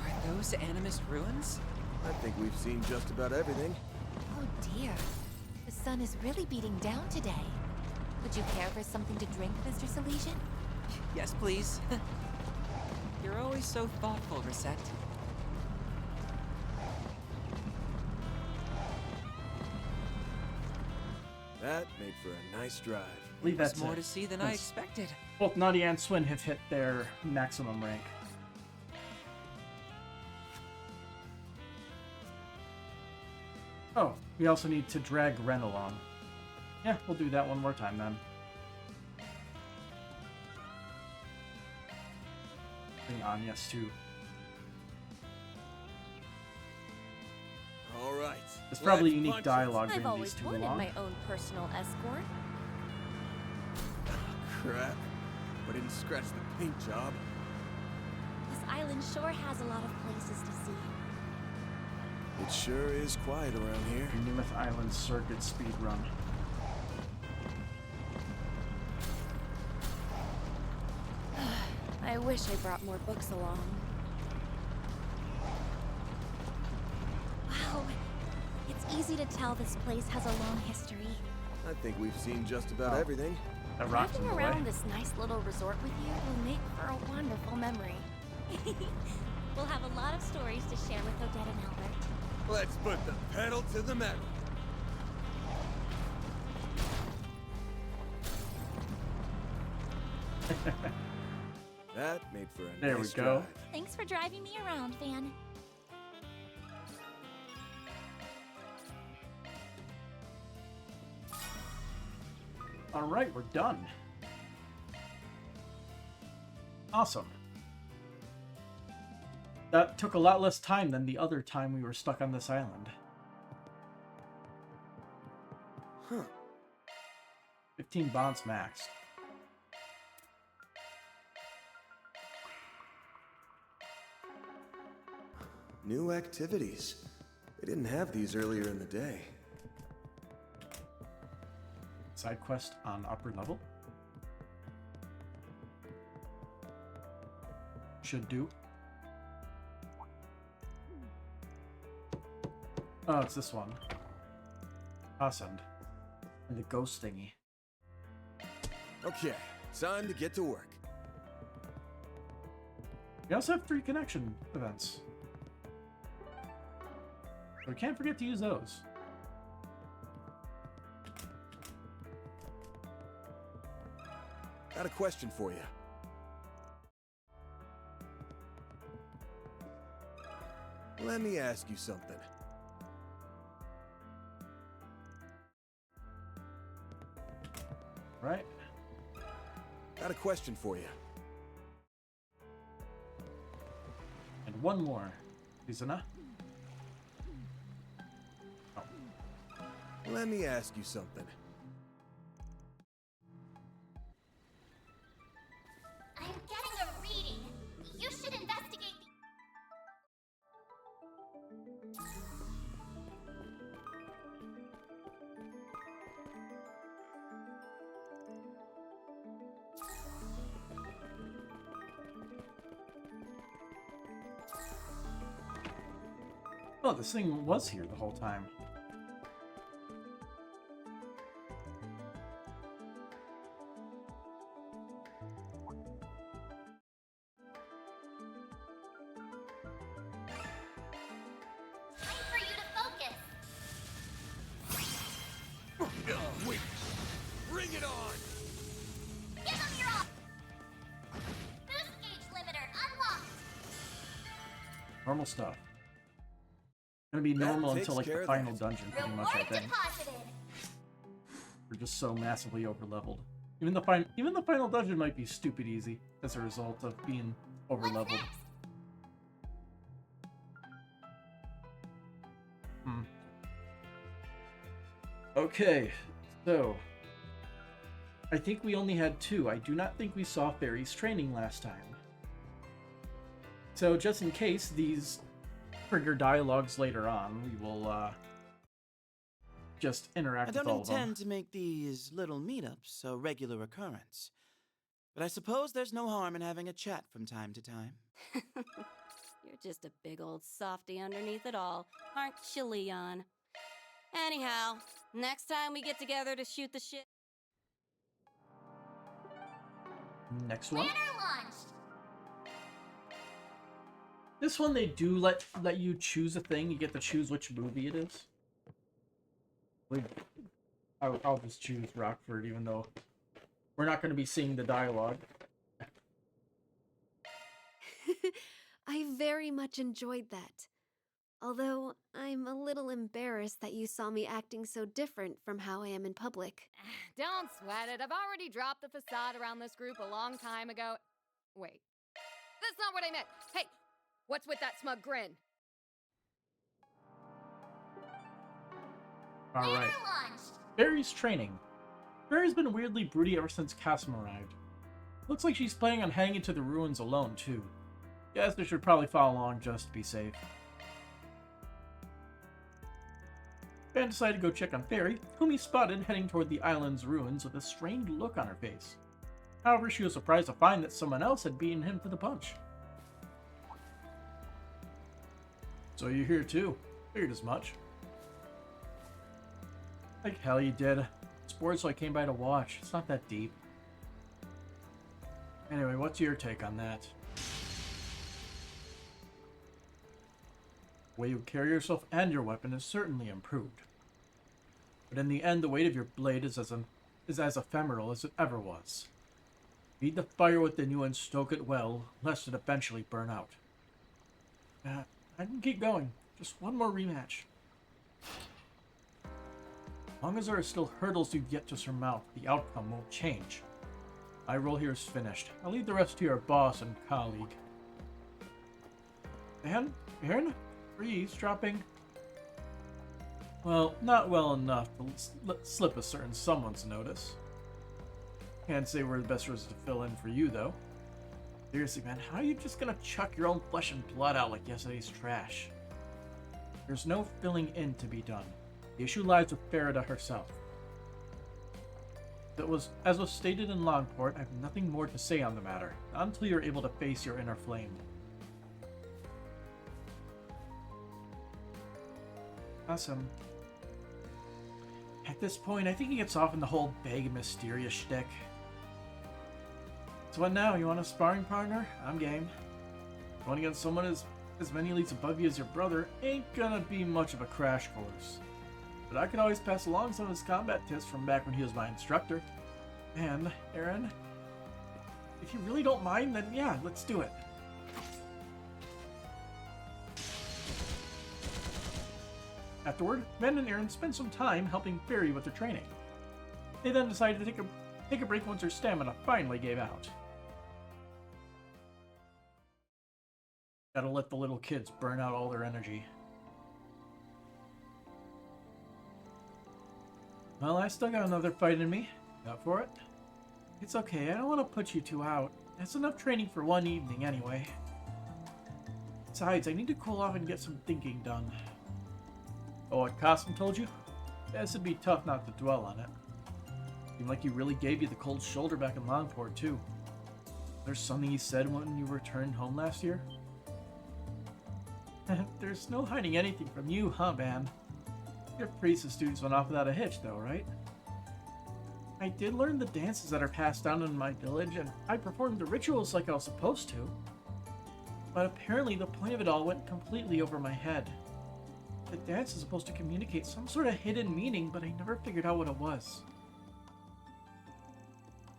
Are those Animist ruins? I think we've seen just about everything. Oh dear. The sun is really beating down today. Would you care for something to drink, Mr. Salesian? Yes, please. You're always so thoughtful, Reset. That made for a nice drive. Leave There's that more to see than I expected. Both Nutty and Swin have hit their maximum rank. Oh, we also need to drag Ren along. Yeah, we'll do that one more time then. Bring Agnes too. All right. There's probably let's unique punch it. dialogue I've during always these two wanted along. my own personal escort. Crap. I didn't scratch the paint job. This island sure has a lot of places to see. It sure is quiet around here. Nemeth Island Circuit speed run. I wish I brought more books along. Wow. It's easy to tell this place has a long history. I think we've seen just about everything. That rock's in Driving the way. around this nice little resort with you will make for a wonderful memory. We'll have a lot of stories to share with Odette and Albert. Let's put the pedal to the metal. That made for a There nice we go. drive. Thanks for driving me around, Van. Alright, we're done. Awesome. That took a lot less time than the other time we were stuck on this island. Huh. 15 bonds maxed. New activities. They didn't have these earlier in the day. Side quest on upper level. Should do. Oh, it's this one. Ascend. And the ghost thingy. Okay, time to get to work. We also have 3 connection events. So we can't forget to use those. Got a question for you. Let me ask you something. Right? Got a question for you. And one more. Izuna? Let me ask you something. Oh, this thing was here the whole time. Time for you to focus. Wait! Bring it on! Give them your all. Boost gauge limiter unlocked. Normal stuff. Gonna be normal takes until like care the of final that. dungeon, pretty much. I Reward think deposited. we're just so massively overleveled. Even the final dungeon might be stupid easy as a result of being overleveled. Okay, so I think we only had 2. I do not think we saw Fairy's training last time. So just in case these trigger dialogues later on, we will just interact I don't with all of them. intend to make these little meetups a regular occurrence, but I suppose there's no harm in having a chat from time to time. You're just a big old softy underneath it all, aren't you, Leon? Anyhow, next time we get together to shoot the shit. Next one. Banner launched. This one they do let you choose a thing. You get to choose which movie it is. I'll just choose Rockford, even though we're not going to be seeing the dialogue. I very much enjoyed that. Although, I'm a little embarrassed that you saw me acting so different from how I am in public. Don't sweat it. I've already dropped the facade around this group a long time ago. Wait. That's not what I meant. Hey, what's with that smug grin? Alright. Barry's training. Barry's been weirdly broody ever since Cassim arrived. Looks like she's planning on heading into the ruins alone, too. Guess I should probably follow along just to be safe. Van decided to go check on Fairy, whom he spotted heading toward the island's ruins with a strained look on her face. However, she was surprised to find that someone else had beaten him to the punch. So you're here too. Figured as much. Like hell you did. It's bored, so I came by to watch. It's not that deep. Anyway, what's your take on that? The way you carry yourself and your weapon is certainly improved. But in the end, the weight of your blade is as ephemeral as it ever was. Feed the fire within you and stoke it well, lest it eventually burn out. I can keep going. Just one more rematch. As long as there are still hurdles you've yet to surmount, the outcome won't change. My role here is finished. I'll leave the rest to your boss and colleague. And, Aaron? Are you eavesdropping? Well, not well enough to slip a certain someone's notice. Can't say we're the best ones to fill in for you, though. Seriously, man, how are you just gonna chuck your own flesh and blood out like yesterday's trash? There's no filling in to be done. The issue lies with Farida herself. As was stated in Longport, I have nothing more to say on the matter, not until you're able to face your inner flame. Awesome. At this point, I think he gets off in the whole vague and mysterious shtick. So what now? You want a sparring partner? I'm game. Going against someone as many leagues above you as your brother ain't gonna be much of a crash course. But I could always pass along some of his combat tips from back when he was my instructor. And, Aaron, if you really don't mind, then yeah, let's do it. Afterward, Van and Aaron spent some time helping Fairy with her training. They then decided to take a break once her stamina finally gave out. Gotta let the little kids burn out all their energy. Well, I still got another fight in me. Up for it? It's okay, I don't want to put you two out. That's enough training for one evening anyway. Besides, I need to cool off and get some thinking done. Oh, what Cassim told you? Guess it'd be tough not to dwell on it. Seemed like he really gave you the cold shoulder back in Longport, too. There's something he said when you returned home last year? There's no hiding anything from you, huh, man? Your priestess duties went off without a hitch, though, right? I did learn the dances that are passed down in my village, and I performed the rituals like I was supposed to. But apparently the point of it all went completely over my head. The dance is supposed to communicate some sort of hidden meaning, but I never figured out what it was.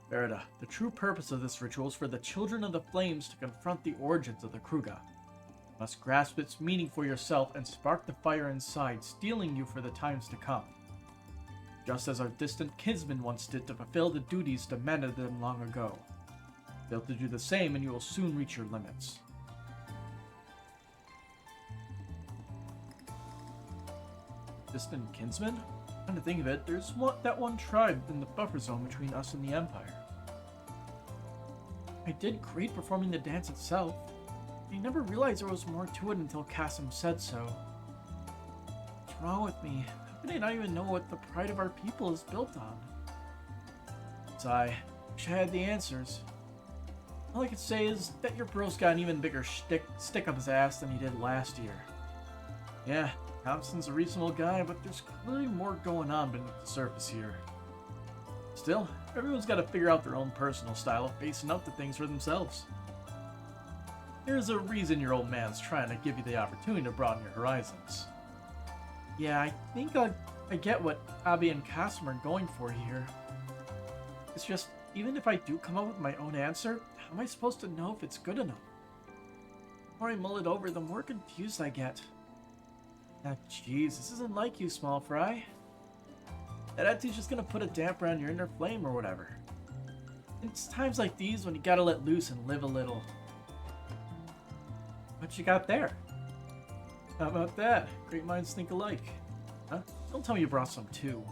Verida, the true purpose of this ritual is for the Children of the Flames to confront the origins of the Kruga. You must grasp its meaning for yourself and spark the fire inside, steeling you for the times to come. Just as our distant kinsmen once did to fulfill the duties demanded of them long ago. Fail to do the same and you will soon reach your limits. Distant kinsmen? Come to think of it, there's that one tribe in the buffer zone between us and the Empire. I did great performing the dance itself. I never realized there was more to it until Kasim said so. What's wrong with me? How can I not even know what the pride of our people is built on? I wish I had the answers. All I could say is that your bro's got an even bigger stick up his ass than he did last year. Yeah, Thompson's a reasonable guy, but there's clearly more going on beneath the surface here. Still, everyone's got to figure out their own personal style of facing up to things for themselves. There's a reason your old man's trying to give you the opportunity to broaden your horizons. Yeah, I think I get what Abby and Kasim are going for here. It's just, even if I do come up with my own answer, how am I supposed to know if it's good enough? The more I mull it over, the more confused I get. Ah, jeez, this isn't like you, Small Fry. That attitude's just gonna put a damper on your inner flame or whatever. It's times like these when you gotta let loose and live a little. What you got there? How about that? Great minds think alike. Huh? Don't tell me you brought some too.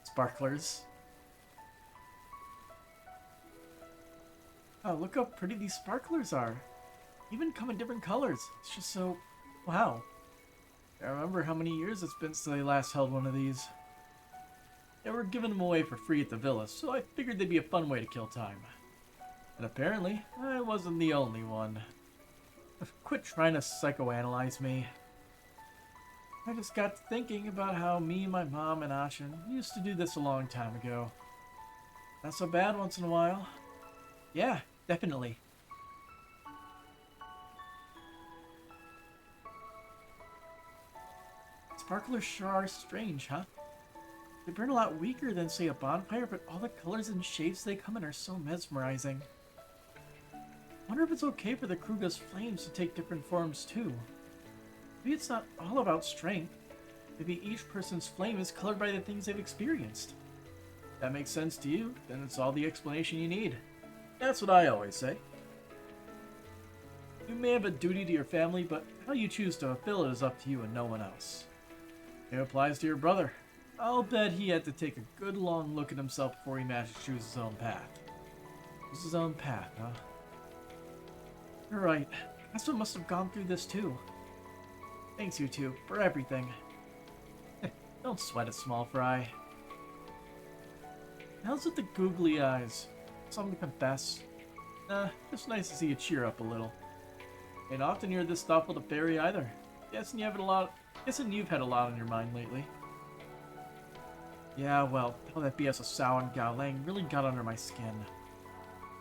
Sparklers. Oh, look how pretty these sparklers are. Even come in different colors. It's just so... wow. I remember how many years it's been since I last held one of these. They were giving them away for free at the villa, so I figured they'd be a fun way to kill time. And apparently, I wasn't the only one. Quit trying to psychoanalyze me. I just got to thinking about how me, my mom, and Ashin used to do this a long time ago. Not so bad once in a while. Yeah, definitely. Sparklers sure are strange, huh? They burn a lot weaker than, say, a bonfire, but all the colors and shapes they come in are so mesmerizing. Wonder if it's okay for the Kruga's flames to take different forms too. Maybe it's not all about strength. Maybe each person's flame is colored by the things they've experienced. If that makes sense to you, then it's all the explanation you need. That's what I always say. You may have a duty to your family, but how you choose to fulfill it is up to you and no one else. It applies to your brother. I'll bet he had to take a good long look at himself before he managed to choose his own path. Choose his own path, huh? You're right. Casper must have gone through this too. Thanks, you two, for everything. Don't sweat it, Small Fry. How's with the googly eyes? Something to confess? It's nice to see you cheer up a little. Ain't often you're this thoughtful to Barry either. Guessing you've had a lot on your mind lately. Yeah, well, all that BS of Sao and Gao Lang really got under my skin.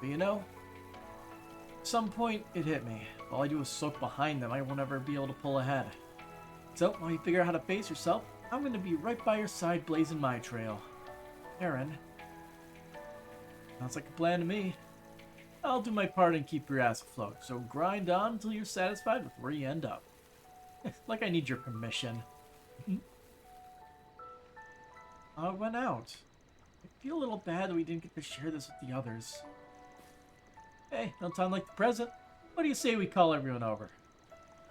But you know, at some point it hit me. If all I do is soak behind them, I won't ever be able to pull ahead. So, while you figure out how to face yourself, I'm going to be right by your side blazing my trail. Aaron. Sounds like a plan to me. I'll do my part and keep your ass afloat, so grind on until you're satisfied with where you end up. Like I need your permission. I went out. I feel a little bad that we didn't get to share this with the others. Hey, no time like the present. What do you say we call everyone over?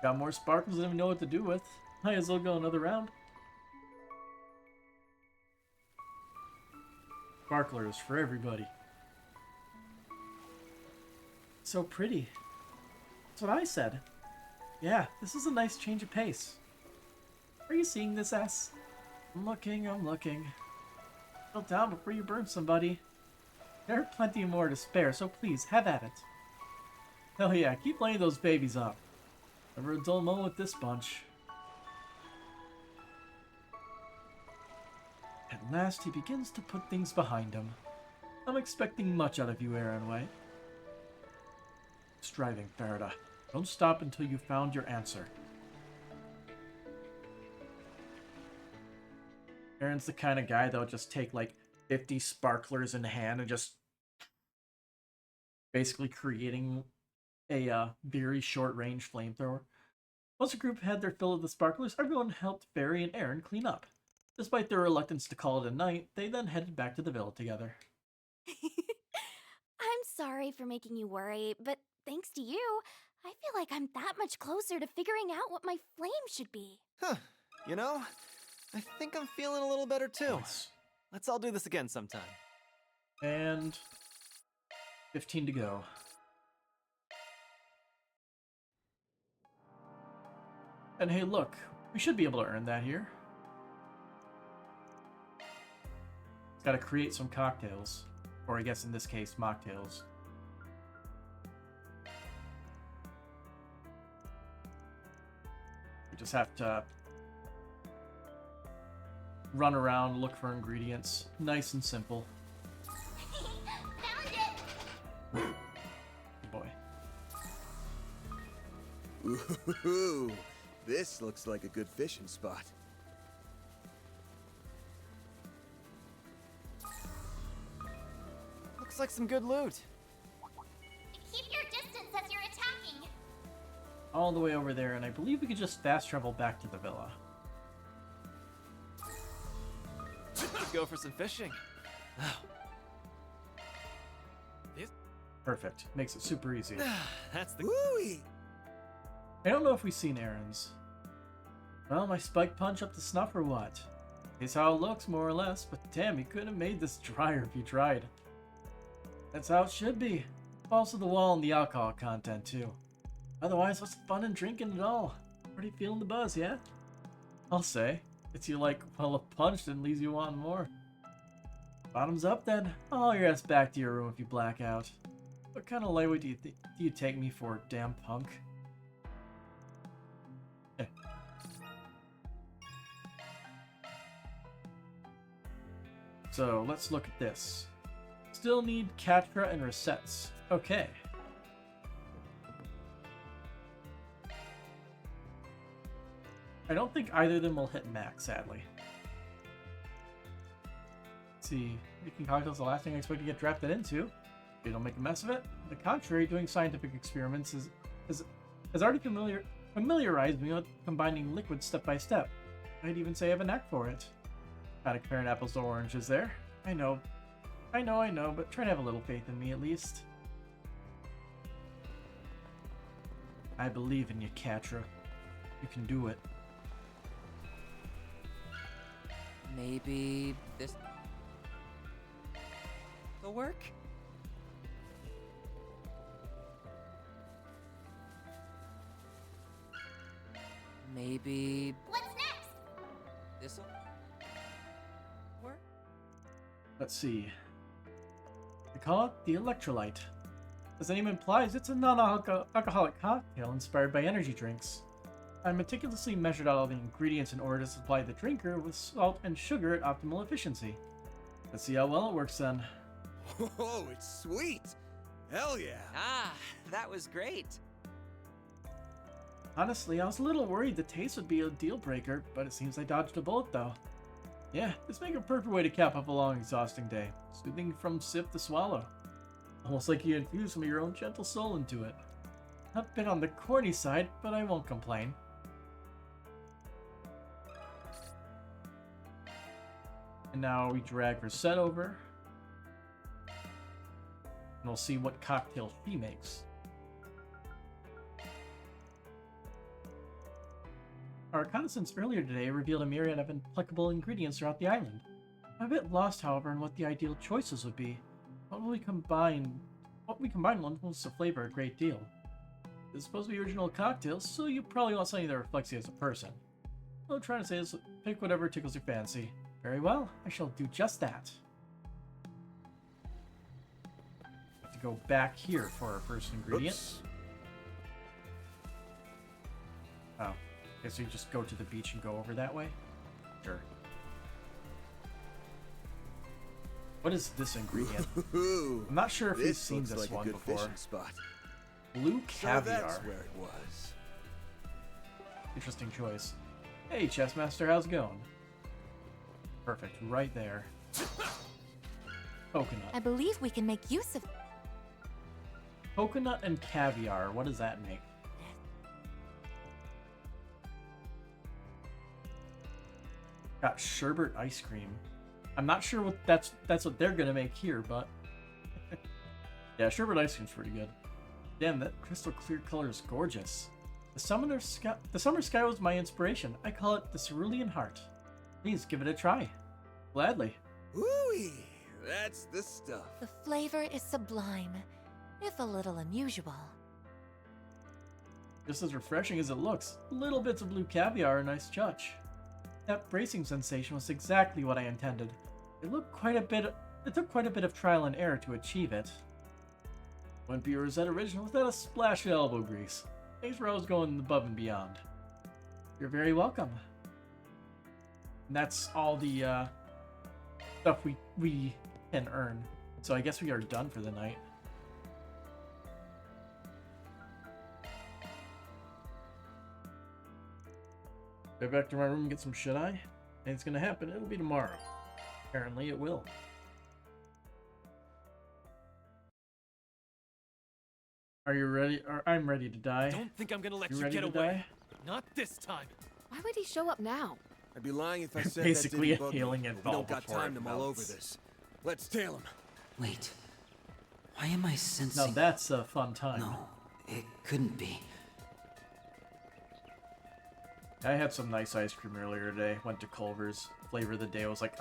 Got more sparkles than we know what to do with. Might as well go another round. Sparklers for everybody. So pretty. That's what I said. Yeah, this is a nice change of pace. Are you seeing this, S? I'm looking. Settle down before you burn somebody. There are plenty more to spare, so please, have at it. Hell yeah, keep laying those babies up. Never a dull moment with this bunch. At last, he begins to put things behind him. I'm expecting much out of you, Aaronway. Striving, Farida. Don't stop until you've found your answer. Aaron's the kind of guy that'll just take like 50 sparklers in hand and just basically creating a very short-range flamethrower. Once the group had their fill of the sparklers, everyone helped Barry and Aaron clean up. Despite their reluctance to call it a night, they then headed back to the villa together. I'm sorry for making you worry, but thanks to you, I feel like I'm that much closer to figuring out what my flame should be. Huh. You know, I think I'm feeling a little better too. Nice. Let's all do this again sometime. And 15 to go. And hey, look, we should be able to earn that here. It's got to create some cocktails. Or I guess in this case, mocktails. We just have to run around, look for ingredients. Nice and simple. Found it! Boy. Ooh, this looks like a good fishing spot. Looks like some good loot. Keep your distance as you're attacking. All the way over there, and I believe we could just fast travel back to the villa. Let's go for some fishing. Perfect. Makes it super easy. That's the... Woo-wee! I don't know if we've seen Aaron's. Well, my spike punch up to snuff or what? It's how it looks, more or less, but damn, you could have made this drier if you tried. That's how it should be. Falls to the wall and the alcohol content, too. Otherwise, what's the fun in drinking at all? Already feeling the buzz, yeah? I'll say. It's you like, well, a punch that leaves you wanting more. Bottoms up, then. I'll haul your ass back to your room if you black out. What kind of lightweight do you take me for, damn punk? So, let's look at this. Still need Catra and resets. Okay. I don't think either of them will hit max, sadly. Let's see. Making cocktails is the last thing I expect to get drafted into. You don't make a mess of it. On the contrary, doing scientific experiments has already familiarized me with combining liquids step by step. I'd even say I have a knack for it. Kinda comparing apples to oranges there. I know, but try to have a little faith in me at least. I believe in you, Catra. You can do it. Maybe this will work? Maybe What's next? this'll work? Let's see. They call it the electrolyte. As the name implies, it's a non-alcoholic cocktail inspired by energy drinks. I meticulously measured out all the ingredients in order to supply the drinker with salt and sugar at optimal efficiency. Let's see how well it works then. Oh, it's sweet! Hell yeah! Ah, that was great. Honestly, I was a little worried the taste would be a deal breaker, but it seems I dodged a bullet though. Yeah, this makes a perfect way to cap off a long, exhausting day. Soothing from sip to swallow. Almost like you infused some of your own gentle soul into it. I've been on the corny side, but I won't complain. And now we drag Rosette over. And we'll see what cocktail she makes. Our reconnaissance earlier today revealed a myriad of applicable ingredients throughout the island. I'm a bit lost, however, in what the ideal choices would be. What we combine will influence the flavor a great deal. It's supposed to be original cocktails, so you probably want something that reflects you as a person. What I'm trying to say is pick whatever tickles your fancy. Very well, I shall do just that. Have to go back here for our first ingredient. Oops. Okay, so you just go to the beach and go over that way? Sure. What is this ingredient? I'm not sure if we've seen looks this like one a good before. fishing spot. Blue caviar. So that's where it was. Interesting choice. Hey, Chessmaster, how's it going? Perfect, right there. Coconut. I believe we can make use of. Coconut and caviar, what does that make? Got sherbet ice cream. I'm not sure what that's what they're gonna make here, but yeah, sherbet ice cream's pretty good. Damn, that crystal clear color is gorgeous. The summer sky was my inspiration. I call it the cerulean heart. Please give it a try. Gladly. Ooh, that's the stuff. The flavor is sublime, if a little unusual. Just as refreshing as it looks. Little bits of blue caviar are a nice touch. That bracing sensation was exactly what I intended. It took quite a bit of trial and error to achieve it. Wouldn't be a Rosetta original without a splash of elbow grease. Thanks for always going above and beyond. You're very welcome. And that's all the stuff we can earn. So I guess we are done for the night. Go back to my room and get some shut-eye? It's gonna happen. It'll be tomorrow. Apparently it will. Are you ready? I'm ready to die. Don't think I'm gonna let you ready get to away. die? Not this time. Why would he show up now? I'd be lying if I said Basically that didn't bug me, hailing but it we all don't got before time it to mull over melts. this. Let's tail him. Wait. Why am I sensing... Now that's a fun time. No, it couldn't be. I had some nice ice cream earlier today. Went to Culver's. Flavor of the day was like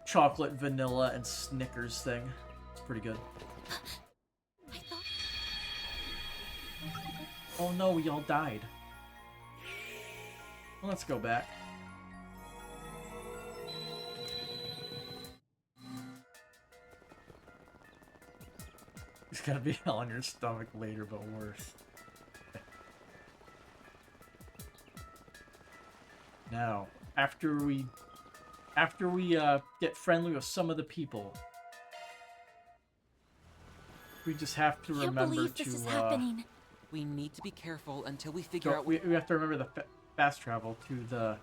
chocolate, vanilla, and Snickers thing. It's pretty good. Oh no, we all died. Well, let's go back. It's gonna be hell on your stomach later, but worse. Now, after we get friendly with some of the people, we just have to remember to. We need to be careful until we figure Go, out. we have to remember the fast travel to the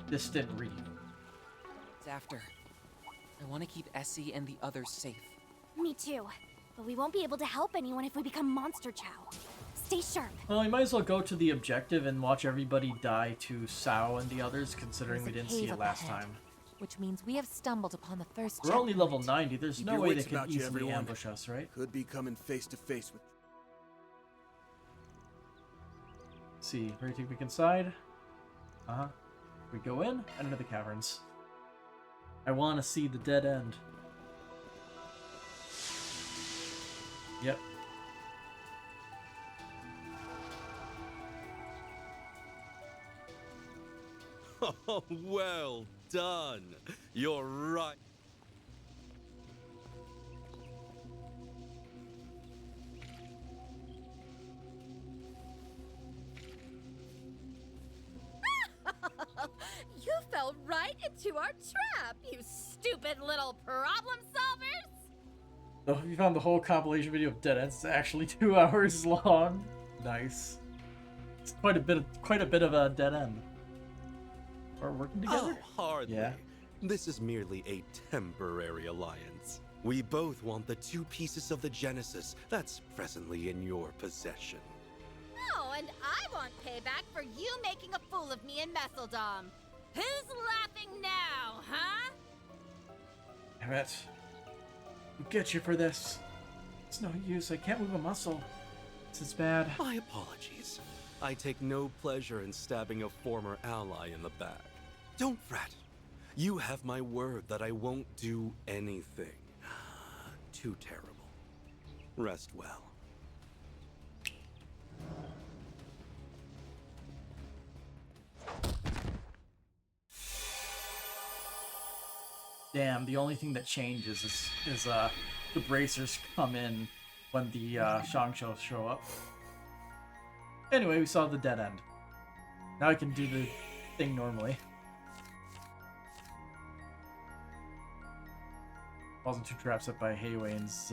distant reef. It's after. I want to keep Essie and the others safe. Me too. But we won't be able to help anyone if we become Monster Chow. Stay sharp. Well, we might as well go to the objective and watch everybody die to Sao and the others, considering we didn't see it last time. Which means we have stumbled upon the first We're only level 90. There's Keep no your way they wits can about you, easily everyone. ambush us, right? Could be coming face to face with. Let's see, ready to take a peek inside? We go in and into the caverns. I want to see the dead end. Yep. Oh, well done. You're right. You fell right into our trap, you stupid little problem solvers! So you found the whole compilation video of dead ends. It's actually 2 hours long. Nice. It's quite a bit of a dead end. We're working together? Oh, hardly. Yeah. This is merely a temporary alliance. We both want the 2 pieces of the Genesis that's presently in your possession. Oh, and I want payback for you making a fool of me in Messeldom. Who's laughing now, huh? Damn it. We'll get you for this. It's no use. I can't move a muscle. This is bad. My apologies. I take no pleasure in stabbing a former ally in the back. Don't fret. You have my word that I won't do anything too terrible. Rest well. Damn, the only thing that changes is the bracers come in when the Shangshou show up. Anyway, we saw the dead end. Now I can do the thing normally. Falls into trap set by Haywain's,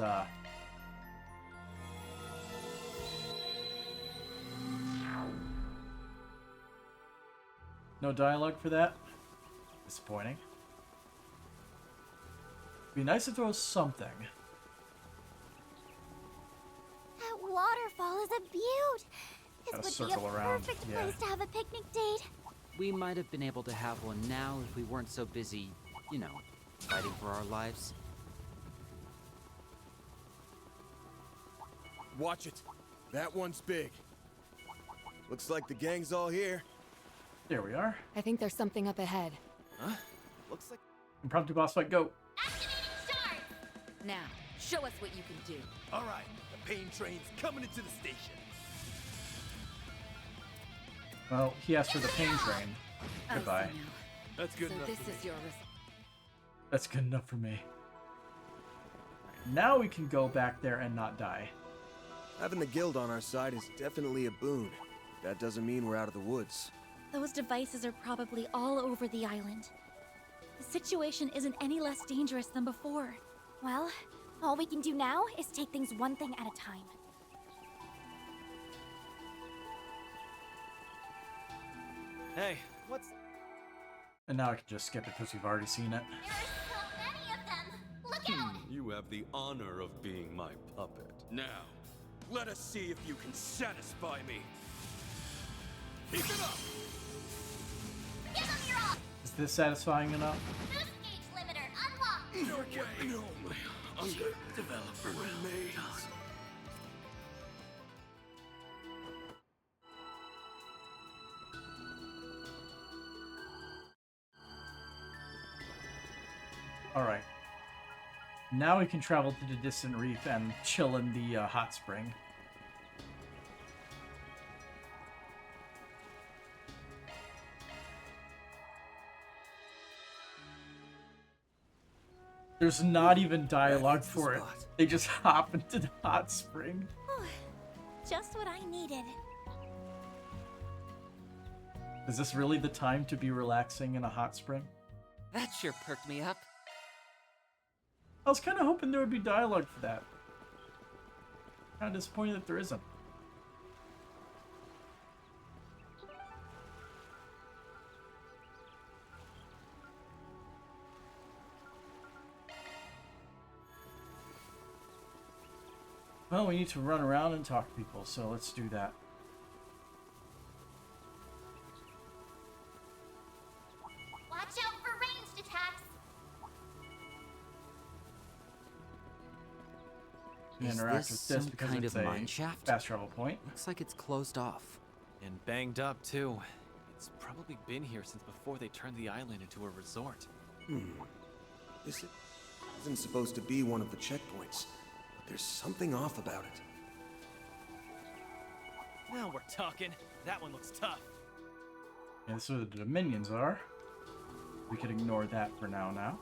No dialogue for that? Disappointing. Be nice if there was something. That waterfall is a beaut. Gotta This would be a circle around, perfect yeah. place to have a picnic date. We might have been able to have one now if we weren't so busy, you know, fighting for our lives. Watch it. That one's big. Looks like the gang's all here. There we are. I think there's something up ahead. Huh? Looks like... Impromptu boss fight, go. Now, show us what you can do. All right, the pain train's coming into the station. Well, he asked for the pain train. Goodbye. That's good So enough. this for me. is your result. That's good enough for me. Now we can go back there and not die. Having the guild on our side is definitely a boon. That doesn't mean we're out of the woods. Those devices are probably all over the island. The situation isn't any less dangerous than before. Well, all we can do now is take things one thing at a time. Hey, what's... And now I can just skip it because we've already seen it. You have the honor of being my puppet. Now, let us see if you can satisfy me. Keep it up! Is this satisfying enough? No way! No, my hunger developer remains. Alright. Now we can travel to the distant reef and chill in the hot spring. There's not even dialogue for it. They just hop into the hot spring. Just what I needed. Is this really the time to be relaxing in a hot spring? That sure perked me up. I was kind of hoping there would be dialogue for that. Kind of disappointed that there isn't. Well, we need to run around and talk to people, so let's do that. Watch out for ranged attacks. We Is interact this with this some because kind it's of a mine shaft? fast travel point. Looks like it's closed off. And banged up, too. It's probably been here since before they turned the island into a resort. This isn't supposed to be one of the checkpoints, but there's something off about it. Now we're talking. That one looks tough. And this is where the Dominions are. We could ignore that for now.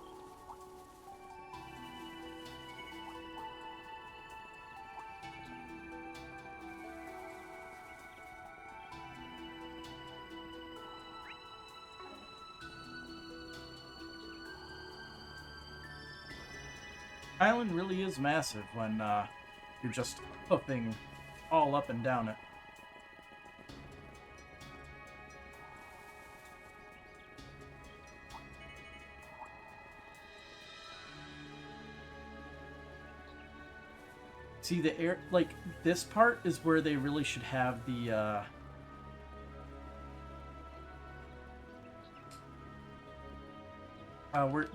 Island really is massive when you're just hoofing all up and down it. See, the air, like, this part is where they really should have the,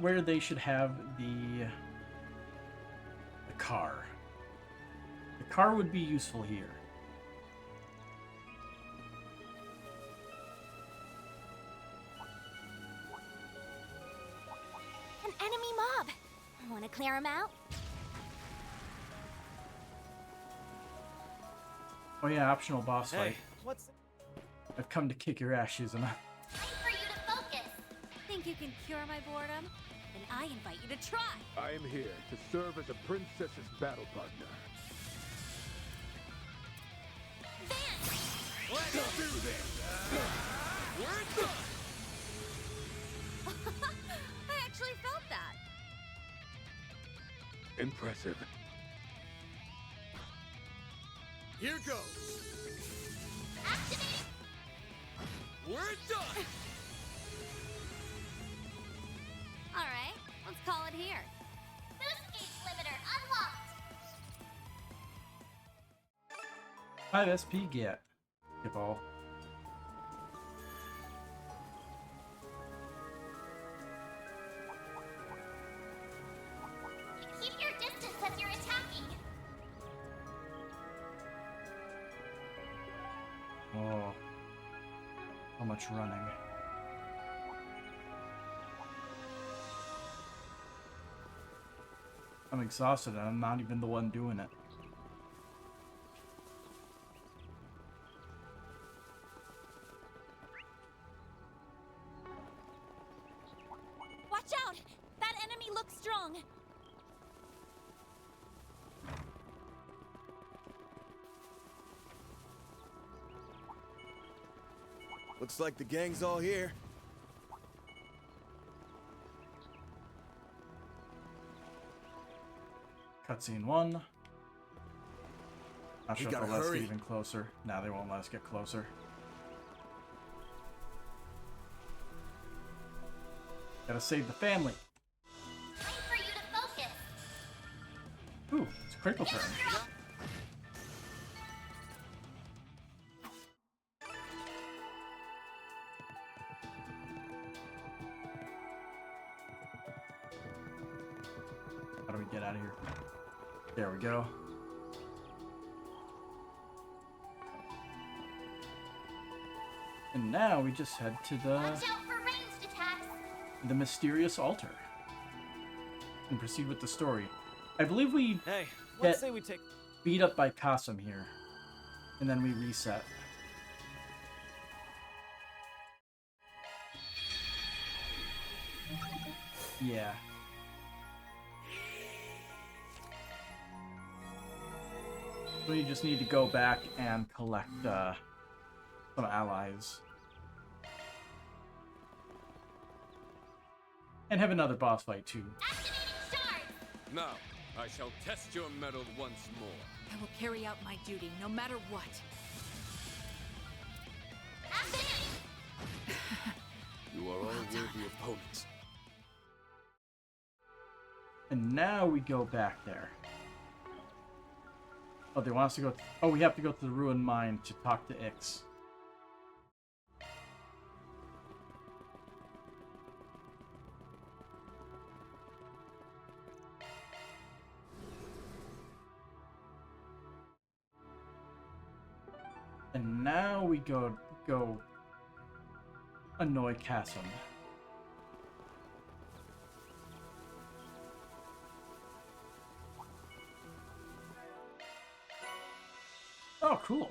where they should have the car. The car would be useful here. An enemy mob. Want to clear him out? Oh yeah, optional boss Hey, fight. what's... I've come to kick your ass, Shizuna. For you to focus. Think you can cure my boredom? Then I invite you to try. I am here to serve as a princess's battle partner. Don't do this. I actually felt that. Impressive. Here goes. Activate! We're done. Alright, let's call it here. Boost gauge limiter unlocked! 5 SP get. Get ball. Keep your distance as you're attacking. Oh. How much running. I'm exhausted and I'm not even the one doing it. Watch out! That enemy looks strong. Looks like the gang's all here. Cutscene 1. Not We sure if gotta they'll let us hurry. get even closer. Now they won't let us get closer. Gotta save the family. Time for you to focus. Ooh, it's a critical turn. How do we get out of here? There we go. And now we just head to Watch out for ranged attacks. the mysterious altar and proceed with the story. I believe we Hey, get let's say we take. beat up by Kasum here, and then we reset. Yeah. We just need to go back and collect some allies. And have another boss fight too. Now, I shall test your mettle once more. I will carry out my duty, no matter what. You are all worthy opponents. And now we go back there. Oh, they want us to go... Oh, we have to go to the ruined mine to talk to Ix. And now we go annoy Kasum. Oh, cool.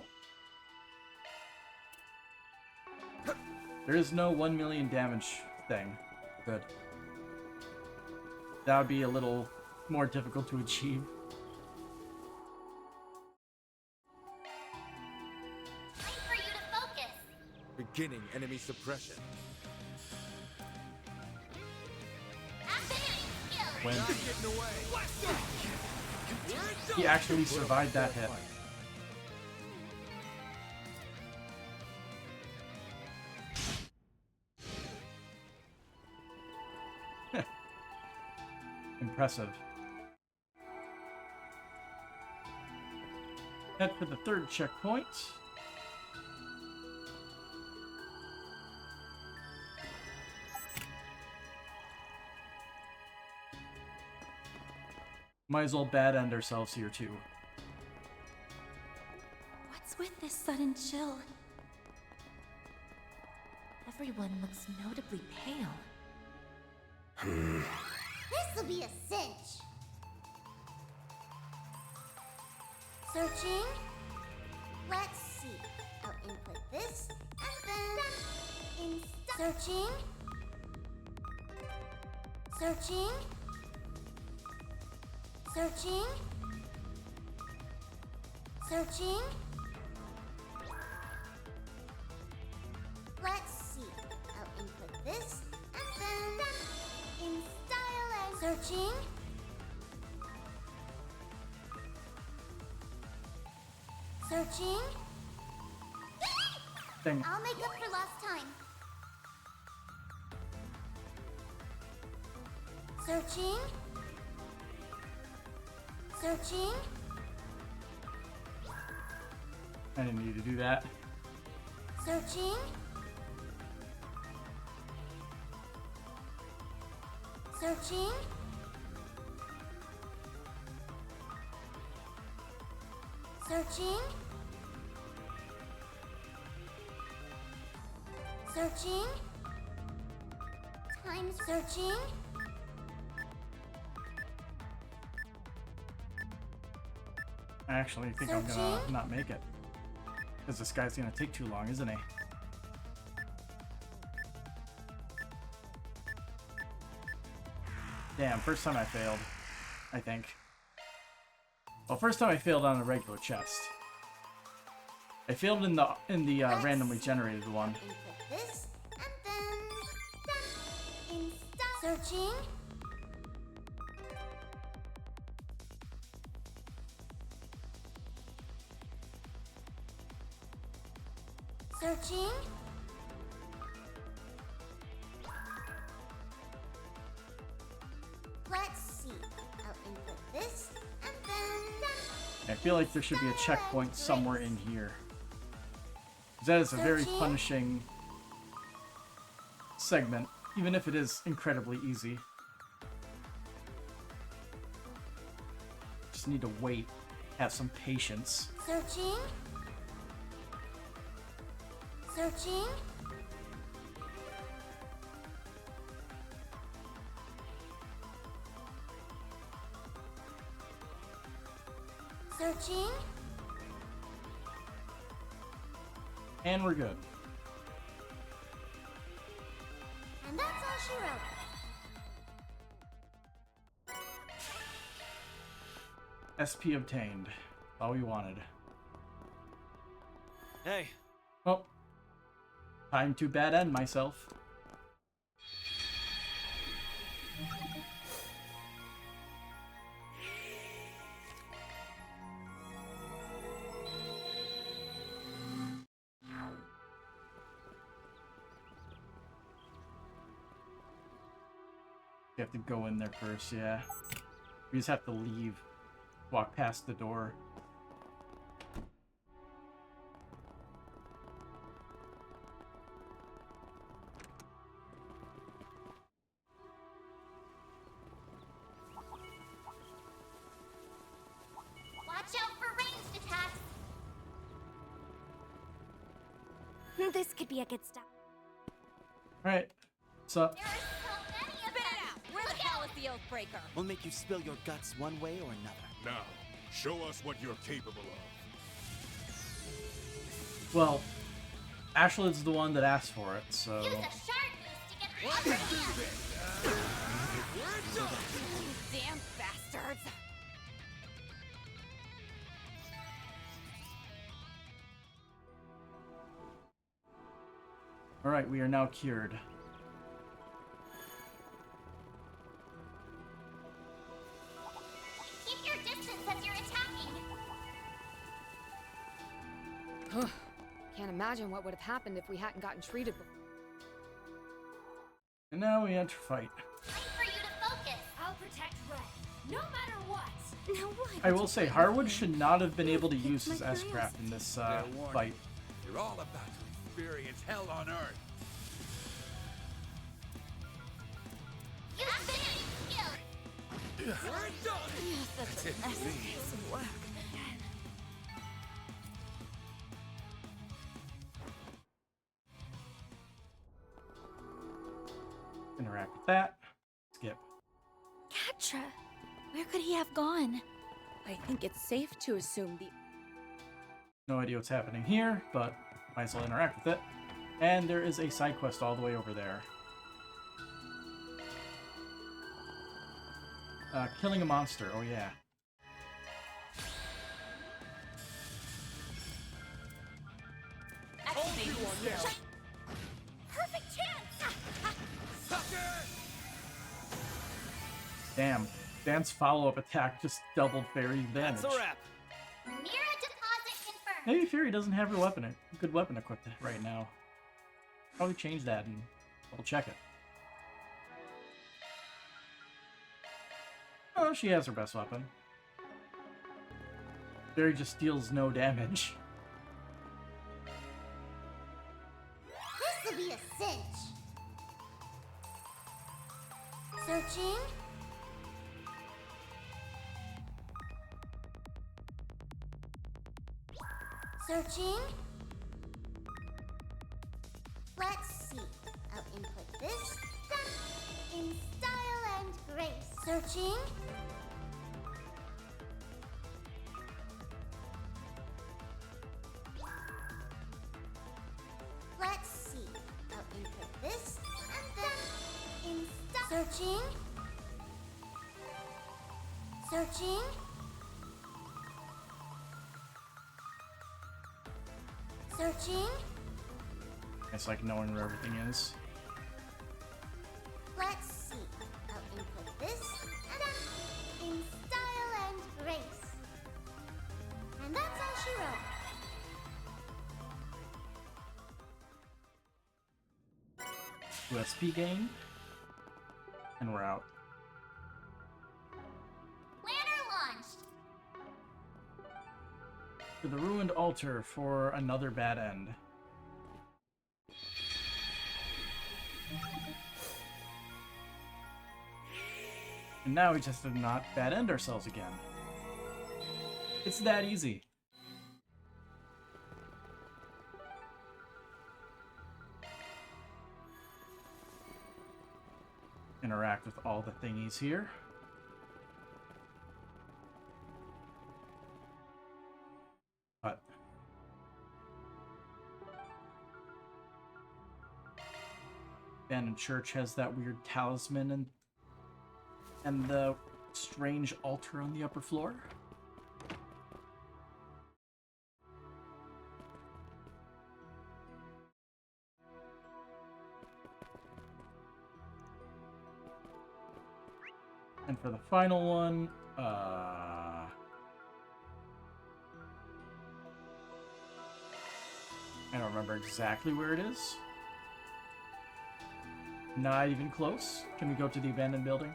There is no 1 million damage thing. Good. That would be a little more difficult to achieve. Time for you to focus. Beginning enemy suppression. When he actually survived that hit. Impressive. Head for the third checkpoint. Might as well bad end ourselves here too. What's with this sudden chill? Everyone looks notably pale. This'll be a cinch. Searching. Let's see. I'll input this and then searching. Searching. Searching. Searching. Let's see. Searching. Searching. Dang it. I'll make up for lost time. Searching. Searching. I didn't need to do that. Searching. Searching. Searching. Searching. Time searching. I actually think I'm gonna not make it. Because this guy's gonna take too long, isn't he? Damn, first time I failed, I think. Well, first time I failed on a regular chest. I failed in the randomly generated one. Input this, and then done. Searching. Searching. Let's see. I'll input this, and then done. I feel like there should be a checkpoint somewhere in here. 'Cause that is a very punishing segment, even if it is incredibly easy. Just need to wait, have some patience. Searching. Searching. Searching. And we're good. And that's all she wrote. SP obtained. All we wanted. Hey. Well, time to bad end myself. You have to go in there first, yeah. We just have to leave. Walk past the door. Watch out for ranged attacks. This could be a good stop. Alright, what's up? Where the hell is the Oathbreaker? We'll make you spill your guts one way or another. Now, show us what you're capable of. Well, Ashley's the one that asked for it, so... Use a sharp boost to get the upper hand. Damn bastards! Alright, we are now cured. Keep your distance as you're attacking. Can't imagine what would have happened if we hadn't gotten treated before. And now we enter fight. Time for you to focus. I'll protect Red, no matter what. Now what? I will say, Harwood should not have been able to use his S-Craft in this fight. You're all about to experience hell on Earth. Use finishing skill. We're done! That's a mess of work. Interact with that. Skip. Catra, where could he have gone? I think it's safe to assume the... No idea what's happening here, but might as well interact with it. And there is a side quest all the way over there. Killing a monster, oh yeah. Perfect chance. Damn. Dan's follow-up attack just doubled Fairy's damage. That's a wrap. Mirror deposit confirmed. Maybe Fury doesn't have her good weapon equipped right now. Probably change that and double check it. Oh, she has her best weapon. Fury just deals no damage. This'll be a cinch. Searching. Searching. Let's see. I'll input this. Done. In style and grace. Searching. Let's see. I'll input this. And then in style. Searching. Searching. Searching. It's like knowing where everything is. Let's see. I'll input this. And then in style and grace. And that's all she wrote. USP gain. And we're out. Planner launched. To the ruined altar for another bad end. And now we just did not bad end ourselves again. It's that easy. Interact with all the thingies here. But abandoned church has that weird talisman and the strange altar on the upper floor. And for the final one, I don't remember exactly where it is. Not even close. Can we go to the abandoned building?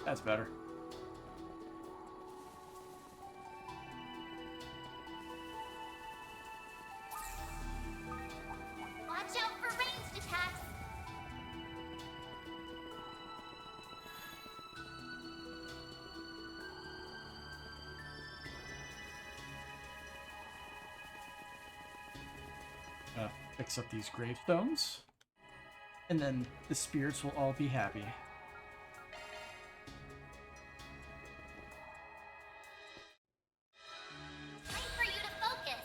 That's better. Watch out for ranged attacks. Fix up these gravestones. And then the spirits will all be happy. Time for you to focus.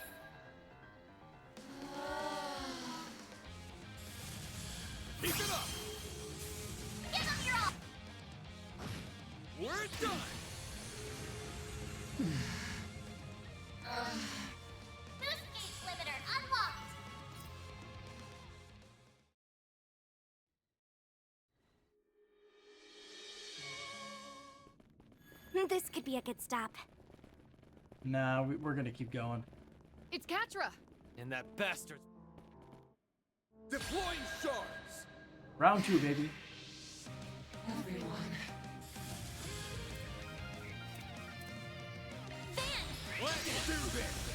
Keep it up! Give them your all. We're done! Boost gauge limiter unlocked. This could be a good stop. Nah, we're gonna keep going. It's Katra! And that bastard. Deploying shards! Round 2, baby. Everyone. Let's do this!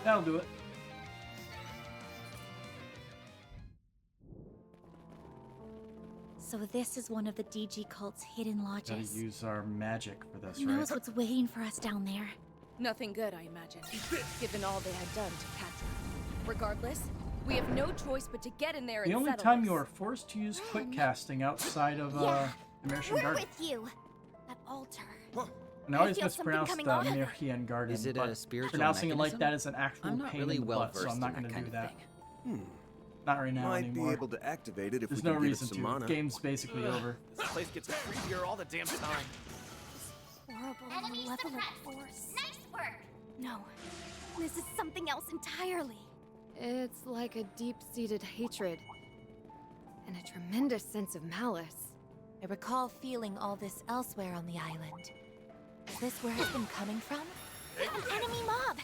That'll do it. So this is one of the DG cult's hidden Gotta lodges. use our magic for this, Who right? knows what's waiting for us down there? Nothing good, I imagine, given all they had done to Katra. Regardless, we have no choice but to get in there and The only settle time this. you are forced to use quick casting outside of Yeah, Immersion we're Garden. with you. That altar. And I always feel something mispronounce the coming out of it. Mirhian Garden, Is it but a spiritual pronouncing it like mechanism? that is an actual I'm not pain really in the well butt, so versed I'm not in going to that do kind of that. Not right now Might anymore. be able to activate it if There's we no can give it reason some to. mana. Game's basically over. This place gets creepier all the damn time. Horrible Enemy malevolent suppressed. force. Nice work. No, this is something else entirely. It's like a deep-seated hatred and a tremendous sense of malice. I recall feeling all this elsewhere on the island. Is this where it's been coming from? An enemy mob!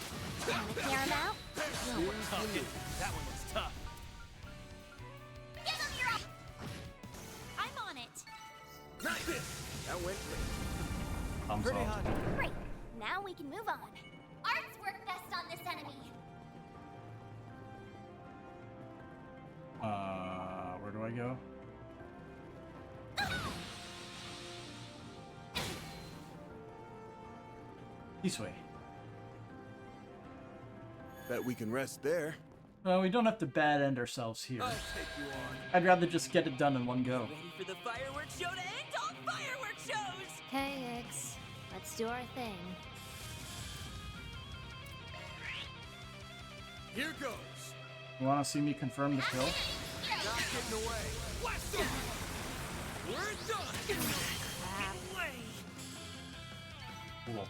Wanna clear him out? That one looks tough. Give him your up! I'm on it! Nice! That went quick. I'm Pretty solved. hot. Great! Now we can move on. Arts work best on this enemy. Where do I go? This way. Bet we can rest there. Well, we don't have to bad end ourselves here. I'll take you on. I'd rather just get it done in one go. Ready for the fireworks show to end all fireworks shows! Hey, Ix. Let's do our thing. Here goes. You want to see me confirm the kill? Not getting away. Blast them! We're done. Get away. Cool.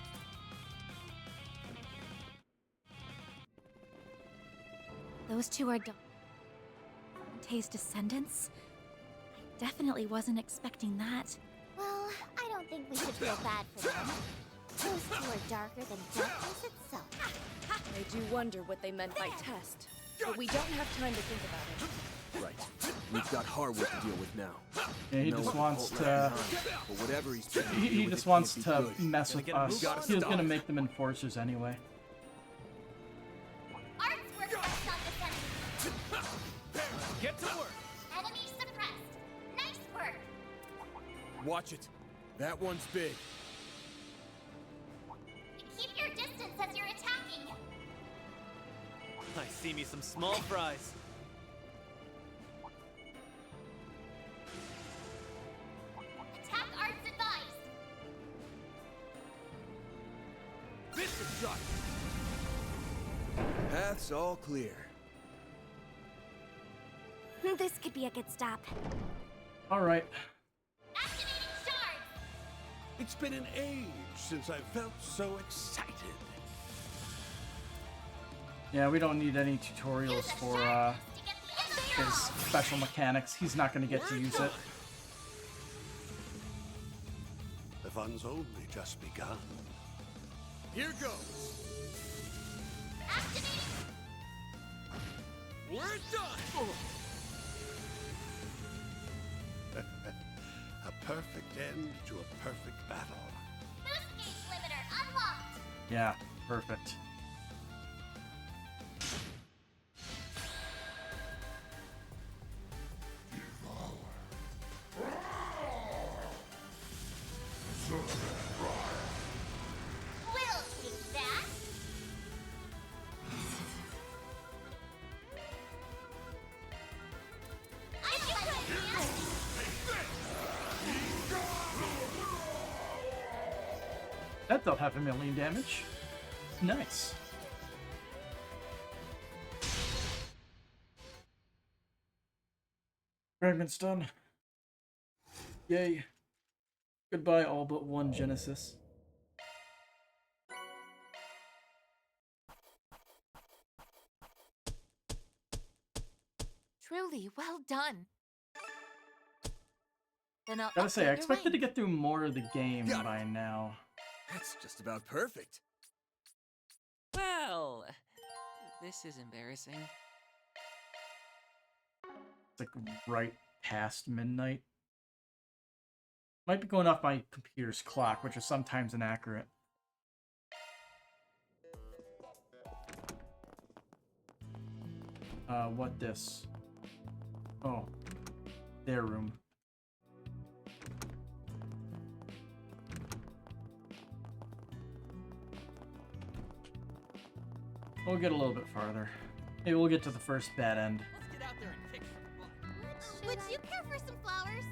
Those two are Tay's descendants? I definitely wasn't expecting that. Well, I don't think we should feel bad for them. Those two are darker than darkness itself. I do wonder what they meant by test, but we don't have time to think about it. Right. We've got hardware to deal with now. Yeah, he No just one wants won't to. let behind, but whatever he's trying to do He with just it wants can't to be good. mess with Gotta get a us. move on. He was Stop. gonna make them enforcers anyway. Arts work best on this enemy. Get to work. Enemy suppressed. Nice work. Watch it. That one's big. Keep your distance as you're attacking. I see me some small fries. Attack Arts advised. This is shot. Path's all clear. This could be a good stop. All right. Activating shards. It's been an age since I felt so excited. Yeah, we don't need any tutorials for his special mechanics. He's not gonna get to use it. The fun's only just begun. Here goes. Activating. We're done. A perfect end to a perfect battle. Boost gauge limiter unlocked. Yeah, perfect. We'll take that. I'm That dealt half a million damage. Nice. Fragments done. Yay. Goodbye, all but one Genesis. Truly, well done. Then I'll Gotta say, I update your expected to rank. get through more of the game Got it. by now. That's just about perfect. Well, this is embarrassing. It's like right past midnight. Might be going off my computer's clock, which is sometimes inaccurate. What this? Oh, their room. We'll get a little bit farther. Maybe we'll get to the first bad end. Let's get out there and kick some butt. Would you care for some flowers?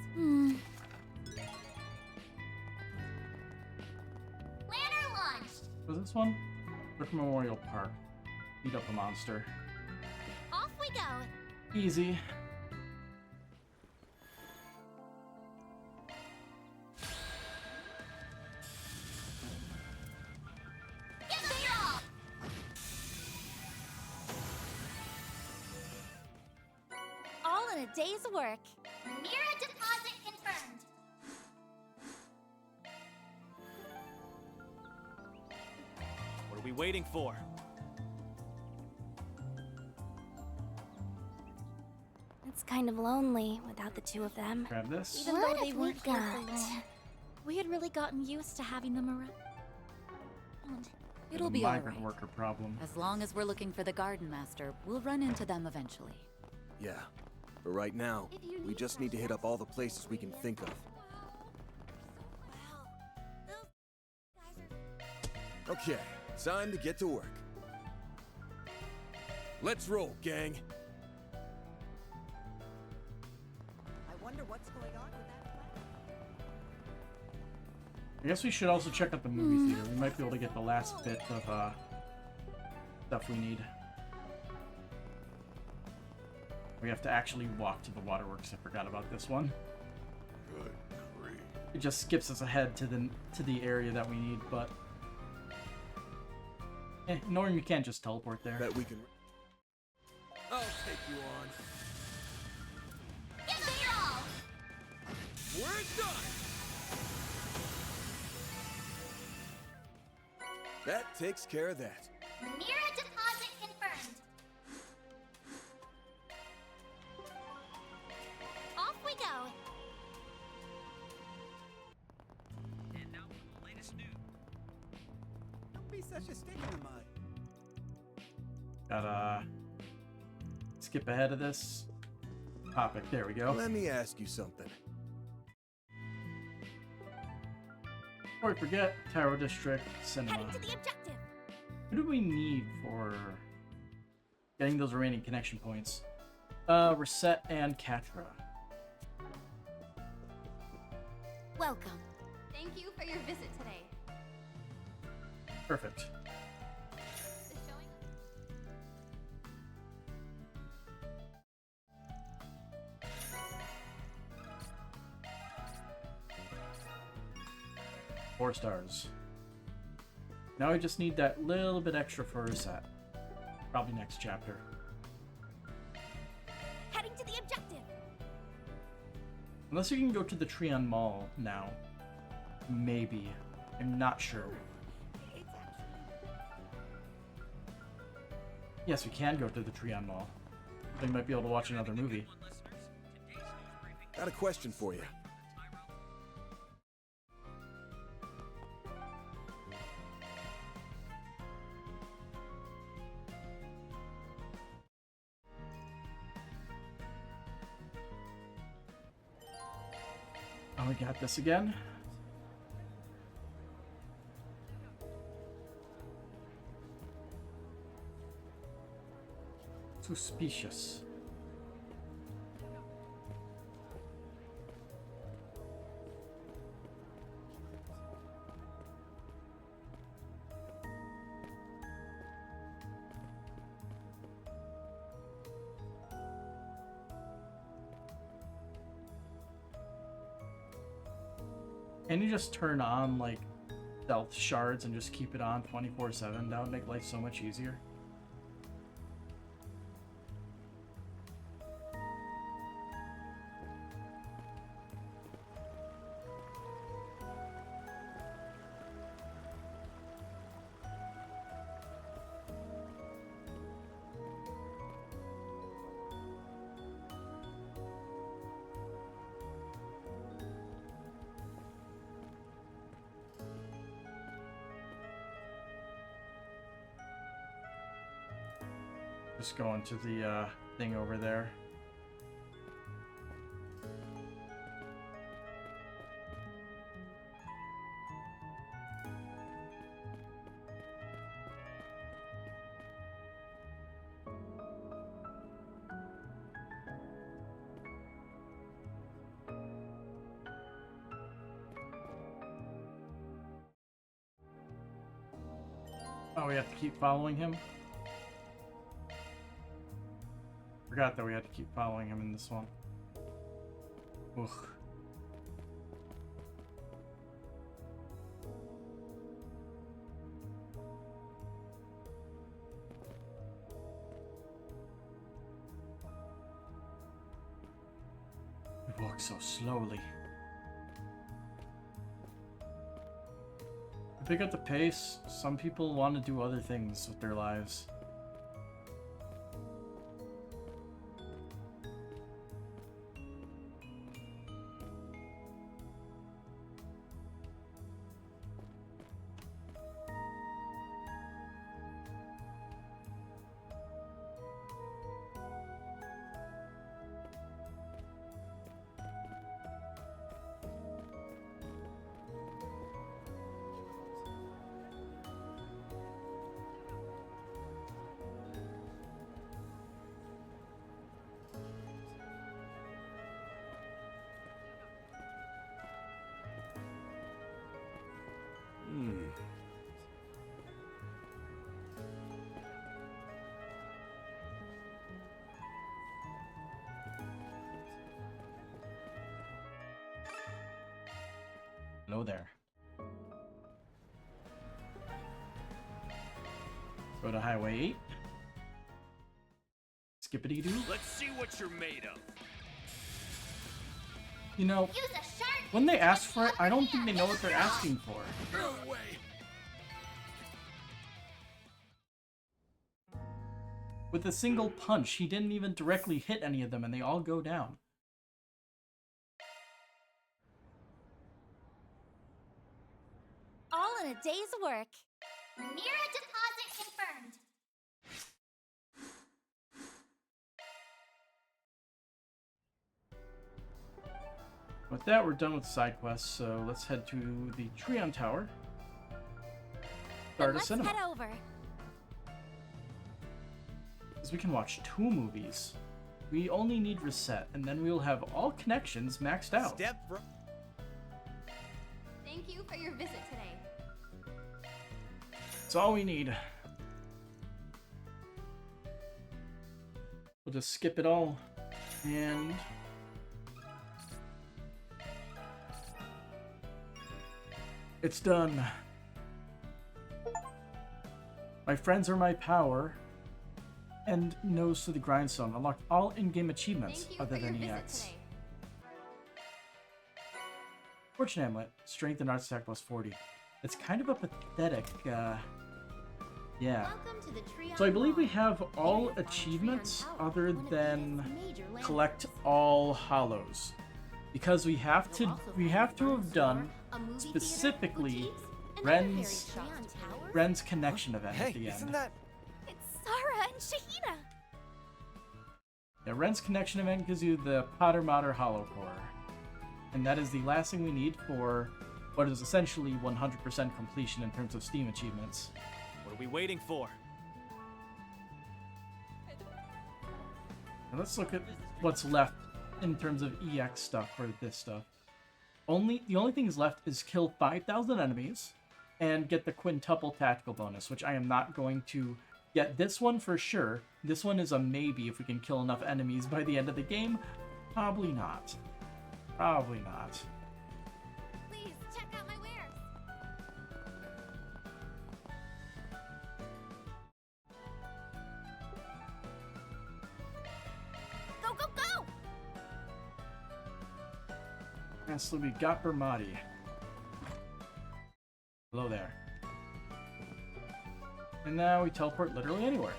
Lantern launched. Was this one? Brick Memorial Park. Beat up a monster. Off we go. Easy. Give them your all. in a day's work. Mira deposit confirmed. What are we waiting for? It's kind of lonely without the two of them. Grab this. Even though they weren't here for long, we had really gotten used to having them around. It'll A be migrant alright. worker problem. As long as we're looking for the garden master, we'll run into them eventually. Yeah. But right now, we just need to hit up all the places we can think of. Okay, time to get to work. Let's roll, gang. I wonder what's going on with that plan. I guess we should also check out the movie theater. We might be able to get the last bit of stuff we need. We have to actually walk to the waterworks. I forgot about this one. Good grief. It just skips us ahead to the area that we need, but knowing we can't just teleport there. Bet we can. I'll take you on. Give it your all. We're done. That takes care of that. Mira deposit confirmed. Off we go. And now for the latest news. Don't be such a stick in the mud. Gotta skip ahead of this topic. There we go. Let me ask you something. Before we forget, Taro District Cinema. Heading to the objective. What do we need for getting those remaining connection points? Reset and Katra. Welcome. Thank you for your visit today. Perfect. The showing. Four stars. Now we just need that little bit extra for reset. Probably next chapter. Heading to the objective. Unless you can go to the Treon Mall now. Maybe. I'm not sure. Yes, we can go to the Treon Mall. We might be able to watch another movie. Got a question for you. Oh, we got this again. Suspicious. Can you just turn on, like, stealth shards and just keep it on 24/7? That would make life so much easier. Just going to the thing over there. Oh, we have to keep following him? Forgot that we had to keep following him in this one. Ugh. Walk so slowly. To pick up the pace, some people want to do other things with their lives. Hello there. Go to Highway 8. Skippity-doo. Let's see what you're made of. You know, when they ask for it, I don't think they know what they're asking for. No way. With a single punch, he didn't even directly hit any of them, and they all go down. All in a day's work. Mira deposit confirmed. With that, we're done with side quests, so let's head to the Treon Tower. Start a cinema. Head over. Because we can watch 2 movies. We only need reset, and then we will have all connections maxed out. Thank you for your visit today. That's all we need. We'll just skip it all, and it's done. My friends are my power, and nose to the grindstone. Unlocked all in-game achievements other than EX. Fortune Amulet, Strength and Arts Attack plus 40. It's kind of a pathetic, yeah. So I believe we have all achievements other than collect all hollows. Because we have to have done specifically Ren's connection event at the end. Isn't that... It's Sarah and Shahina. Yeah, Ren's connection event gives you the Potter Mater Hollow Core. And that is the last thing we need for what is essentially 100% completion in terms of Steam achievements. What are we waiting for? Now let's look at what's left in terms of EX stuff for this stuff. The only thing is left is kill 5,000 enemies and get the quintuple tactical bonus, which I am not going to get this one for sure. This one is a maybe if we can kill enough enemies by the end of the game. Probably not. Probably not. Please check out my wares. Go, go, go! Lastly, we got Bermati. Hello there. And now we teleport literally anywhere.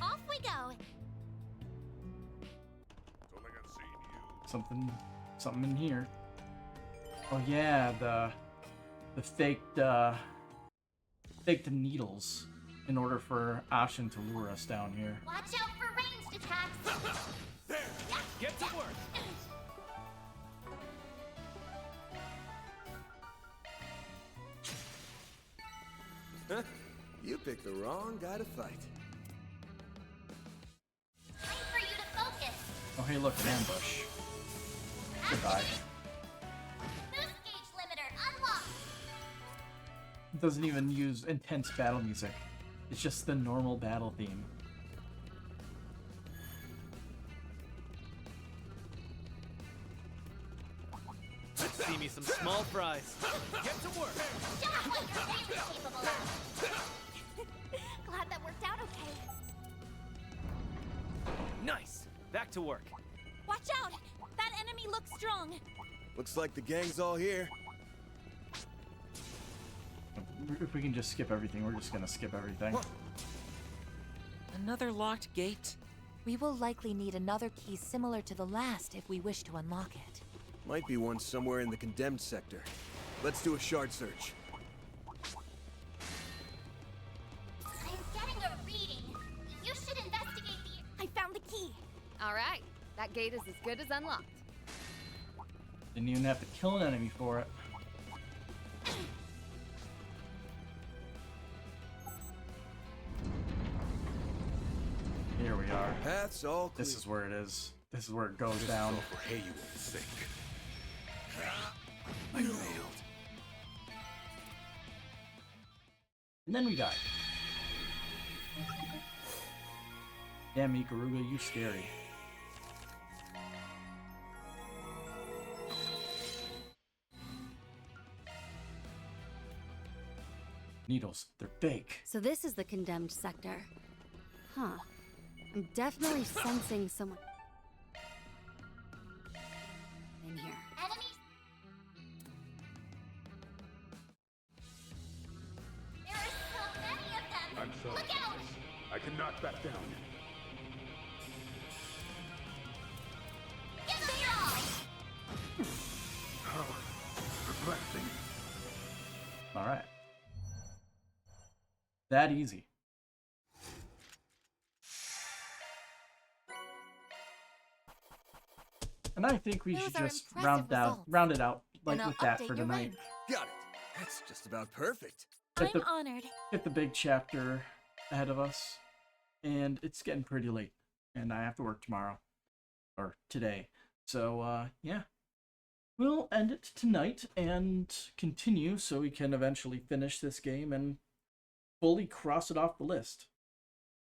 Off we go. Something in here. Oh yeah, the faked needles in order for Ashen to lure us down here. Watch out for ranged attacks. There! Get to work! Huh? You picked the wrong guy to fight. Time for you to focus. Oh hey, look, an ambush. Goodbye. Boost gauge limiter unlocked. It doesn't even use intense battle music. It's just the normal battle theme. Let's see me some small fries. Get to work! Show us what you're really capable of. Glad that worked out okay. Nice! Back to work. Watch out! That enemy looks strong. Looks like the gang's all here. If we can just skip everything, we're just gonna skip everything. Another locked gate? We will likely need another key similar to the last if we wish to unlock it. Might be one somewhere in the condemned sector. Let's do a shard search. I'm getting a reading. You should investigate the... I found the key. All right, that gate is as good as unlocked. Didn't even have to kill an enemy for it. Here we are. Path's all clear. This is where it is. This is where it goes down. Hey, you won't sink. I failed. And then we died. Damn, Ikaruga, you scary. Needles, they're big. So this is the condemned sector. Huh. I'm definitely sensing someone in here. Enemies? There are so many of them! I'm sorry. Look out! I cannot back down. Give them your all! How perplexing. Alright. That easy. And I think we should just round it out like with that for tonight. Got it. That's just about perfect. I'm honored. Get the big chapter ahead of us, and it's getting pretty late, and I have to work tomorrow or today. So yeah, we'll end it tonight and continue so we can eventually finish this game and fully cross it off the list,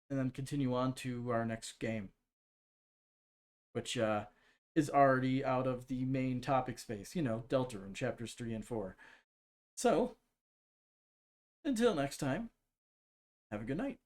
and then continue on to our next game, which is already out of the main topic space, you know, Deltarune chapters 3 and 4. So, until next time, have a good night.